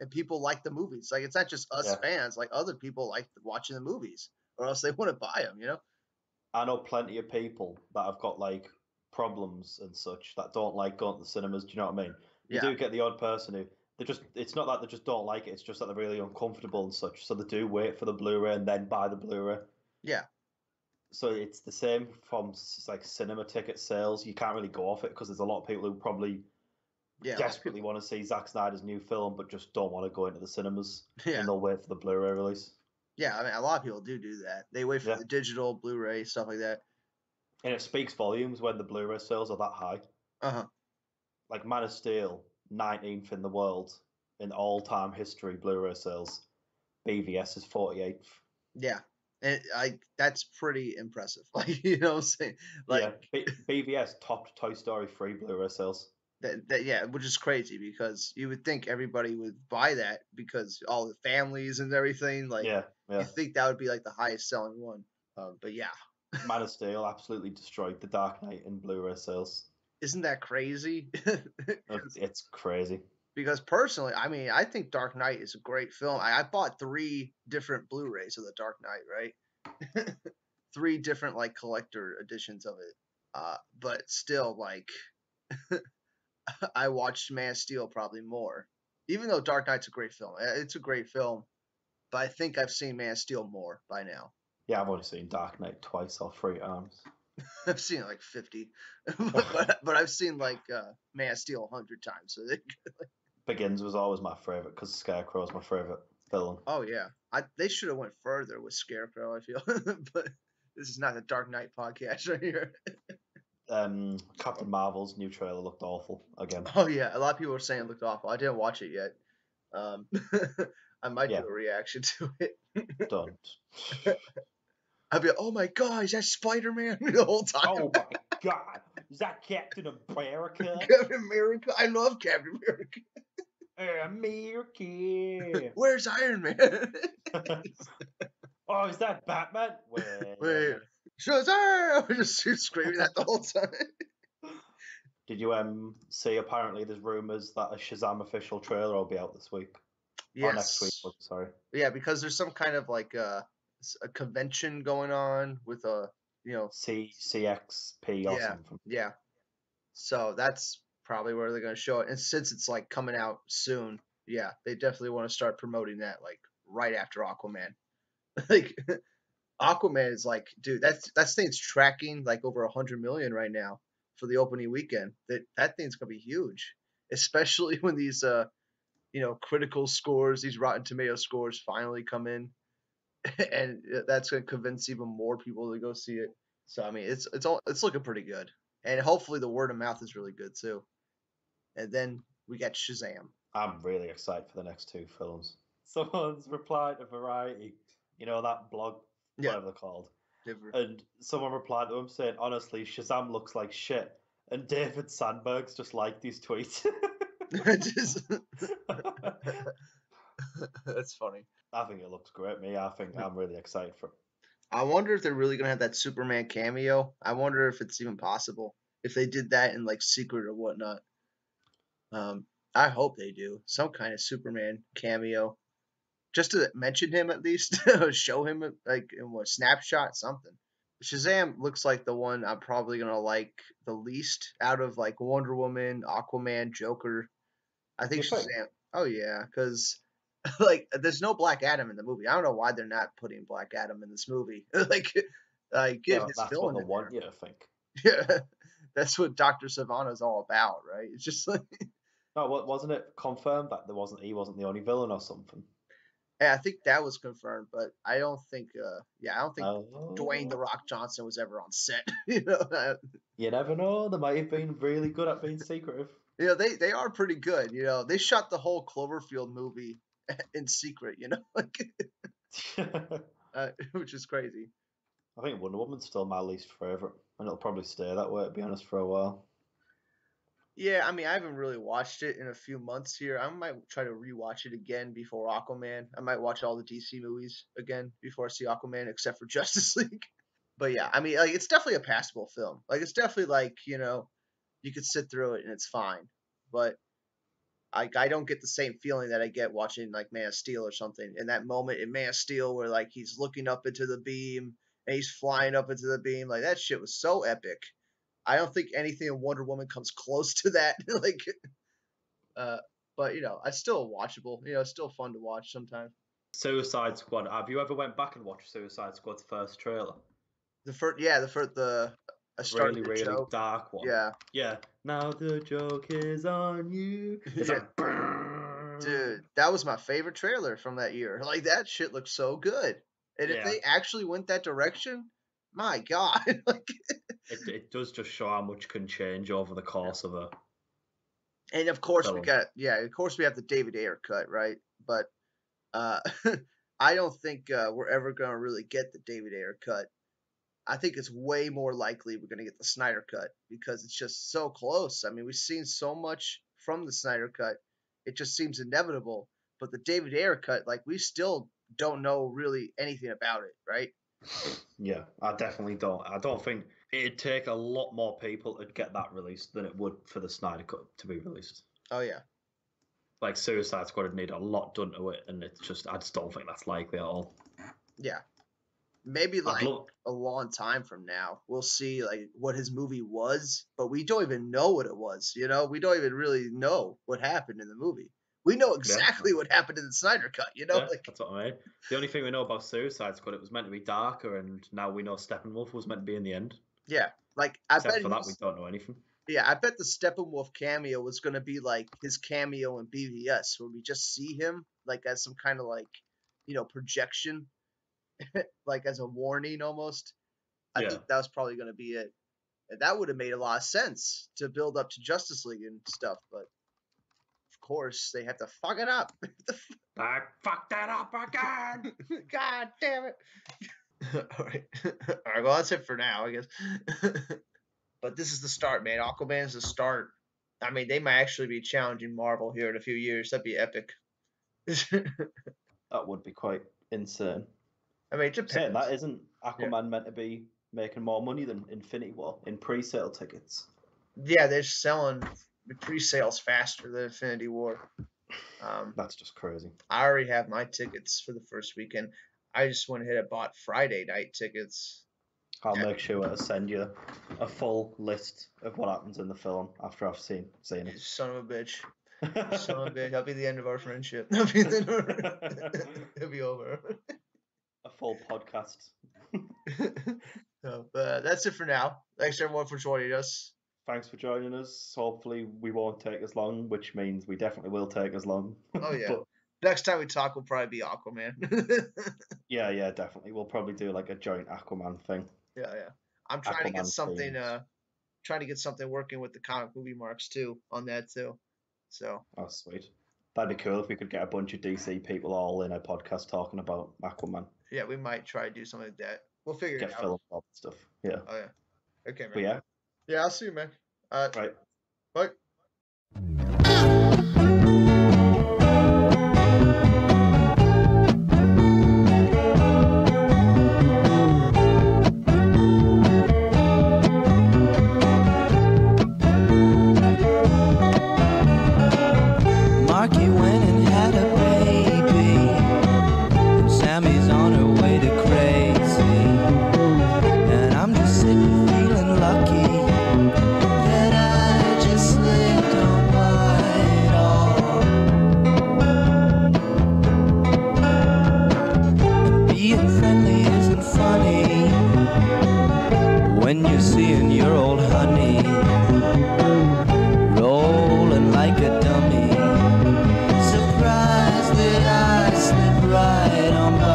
And people like the movies. Like, it's not just us Yeah, fans. Like, other people like watching the movies, or else they wouldn't buy them. I know plenty of people that have got like problems and such that don't like going to the cinemas. Do you know what I mean? You Yeah, do get the odd person who it's not that they just don't like it, it's just that they're really uncomfortable and such. So they do wait for the Blu-ray and then buy the Blu-ray. yeah, So it's the same from like cinema ticket sales. You can't really go off it because there's a lot of people who probably yeah. A lot of desperately people. want to see Zack Snyder's new film but just don't want to go into the cinemas Yeah, and they'll wait for the Blu-ray release. yeah. I mean, a lot of people do that. They wait for Yeah. the digital Blu-ray stuff like that. And it speaks volumes when the Blu-ray sales are that high. Uh-huh. Like Man of Steel, 19th in the world in all-time history Blu-ray sales. BVS is 48th. Yeah. And that's pretty impressive. Like, you know what I'm saying? Like Yeah, BVS topped Toy Story 3 Blu-ray sales. that yeah, which is crazy because you would think everybody would buy that because all the families and everything, like Yeah, you yeah. think that would be like the highest selling one. But yeah, Man of Steel absolutely destroyed The Dark Knight in Blu-ray sales. isn't that crazy? It's crazy. Because personally, I mean, I think Dark Knight is a great film. I bought 3 different Blu-rays of the Dark Knight, right? 3 different like collector editions of it. But still, like, I watched Man of Steel probably more. Even though Dark Knight's a great film, it's a great film. But I think I've seen Man of Steel more by now. Yeah, I've only seen Dark Knight twice or 3 times. I've seen it like 50, but I've seen like Man of Steel 100 times. So Begins was always my favorite because Scarecrow's my favorite villain. oh yeah, they should have went further with Scarecrow. I feel, but this is not the Dark Knight podcast right here. Captain Marvel's new trailer looked awful again. Oh yeah, a lot of people were saying it looked awful. I didn't watch it yet. Um, I might Yeah, do a reaction to it. don't. I'd be like, oh my god, is that Spider Man the whole time? Oh my god, is that Captain America? Captain America. I love Captain America. America. Where's Iron Man? Oh, is that Batman? Wait, Shazam! I just screaming that the whole time. Did you see? Apparently, there's rumors that a Shazam official trailer will be out this week or next week. Yes. Sorry. Yeah, because there's some kind of like a convention going on with a CXP or yeah, something. yeah. So that's probably where they're gonna show it. And since it's like coming out soon, yeah, they definitely want to start promoting that like right after Aquaman. Like Aquaman is like, dude, that thing's tracking like over 100 million right now for the opening weekend. That thing's gonna be huge, especially when these critical scores, these Rotten Tomato scores finally come in, and that's gonna convince even more people to go see it. So I mean, it's looking pretty good, and hopefully the word of mouth is really good too. And then we got Shazam. I'm really excited for the next 2 films. Someone's replied to Variety, that blog, Yeah, whatever they're called, different. and someone replied to him saying, honestly, Shazam looks like shit. And David Sandberg's just liked these tweets. Just, that's funny. I think it looks great, I think I'm really excited for it. I wonder if they're really gonna have that Superman cameo. I wonder if it's even possible if they did that in like secret or whatnot. I hope they do some kind of Superman cameo, just to mention him at least, show him like in what snapshot something. Shazam looks like the one I'm probably gonna like the least out of like Wonder Woman, Aquaman, Joker. I think You think? Shazam. Oh yeah, because like there's no Black Adam in the movie. I don't know why they're not putting Black Adam in this movie. Like Yeah, get but his that's what villain they in want you to think. there. Yeah, that's what Doctor Savannah's all about, right? It's just like No, wasn't it confirmed that he wasn't the only villain or something? yeah, I think that was confirmed, but I don't think. I don't think Dwayne the Oh, Rock Johnson was ever on set. You know, you never know. They might have been really good at being secretive. they are pretty good. You know, they shot the whole Cloverfield movie in secret. You know, like which is crazy. I think Wonder Woman's still my least favorite, and it'll probably stay that way, to be honest, for a while. Yeah, I mean, I haven't really watched it in a few months here. I might try to rewatch it again before Aquaman. I might watch all the DC movies again before I see Aquaman, except for Justice League. But yeah, I mean, like it's definitely a passable film. Like it's definitely like you could sit through it and it's fine. But I don't get the same feeling that I get watching like Man of Steel or something. In that moment in Man of Steel where like he's looking up into the beam and he's flying up into the beam, like that shit was so epic. I don't think anything in Wonder Woman comes close to that. Like, but it's still watchable. It's still fun to watch sometimes. Suicide Squad. Have you ever went back and watched Suicide Squad's first trailer? The first, yeah, I started Really, the really joke. dark one. Yeah. Yeah. Now the joke is on you. It's Yeah. like, dude, that was my favorite trailer from that year. Like, that shit looks so good. And if Yeah. they actually went that direction, my God. Like, it does just show how much can change over the course of a. and of course film. we have the David Ayer cut, right? But I don't think we're ever gonna really get the David Ayer cut. I think it's way more likely we're gonna get the Snyder cut because it's just so close. I mean, we've seen so much from the Snyder cut, it just seems inevitable. But the David Ayer cut, like, we still don't know really anything about it, right? Yeah, I definitely don't. I don't think it'd take a lot more people to get that released than it would for the Snyder Cut to be released. Oh yeah. Like, Suicide Squad would need a lot done to it, and I just don't think that's likely at all. Yeah. Maybe like a long time from now, we'll see like what his movie was, but we don't even know what it was. We don't even really know what happened in the movie. We know exactly what happened in the Snyder Cut. Yeah, like, that's what I mean. The only thing we know about Suicide Squad, it was meant to be darker, and now we know Steppenwolf was meant to be in the end. Yeah, like Except for that, we don't know anything. Yeah, I bet the Steppenwolf cameo was going to be like his cameo in BVS, where we just see him like as some kind of like, projection, like as a warning almost. I think that was probably going to be it. And that would have made a lot of sense to build up to Justice League and stuff, but of course they have to fuck it up. I fucked that up again. God damn it. All right. Well, that's it for now, I guess. But this is the start, man. Aquaman is the start. I mean, they might actually be challenging Marvel here in a few years. That'd be epic. That would be quite insane. I mean, it depends. Saying that, isn't Aquaman meant to be making more money than Infinity War in pre-sale tickets? Yeah, they're selling the pre-sales faster than Infinity War. That's just crazy. I already have my tickets for the first weekend. I just went ahead and bought Friday night tickets. I'll make sure to send you a full list of what happens in the film after I've seen it. Son of a bitch. Son of a bitch. That'll be the end of our friendship. It'll be over. A full podcast. No, but that's it for now. Thanks everyone for joining us. Thanks for joining us. Hopefully we won't take as long, which means we definitely will take as long. Oh yeah. But next time we talk will probably be Aquaman. Yeah, definitely. We'll probably do like a joint Aquaman thing. Yeah. I'm trying to get something working with the comic movie marks too on that too. So oh sweet. That'd be cool if we could get a bunch of DC people all in a podcast talking about Aquaman. Yeah, we might try to do something like that. We'll figure it out. Get film and stuff. Yeah. Oh yeah. Okay, man. But yeah. Yeah, I'll see you, man. Right. Bye. Surprised that I slipped right on by.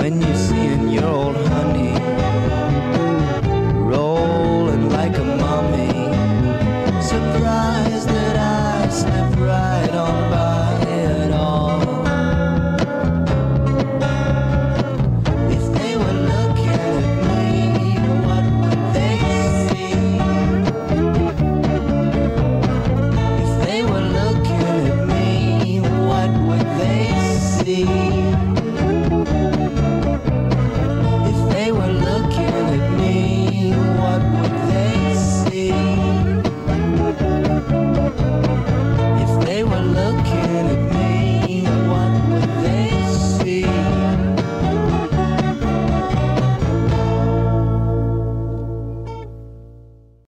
when you see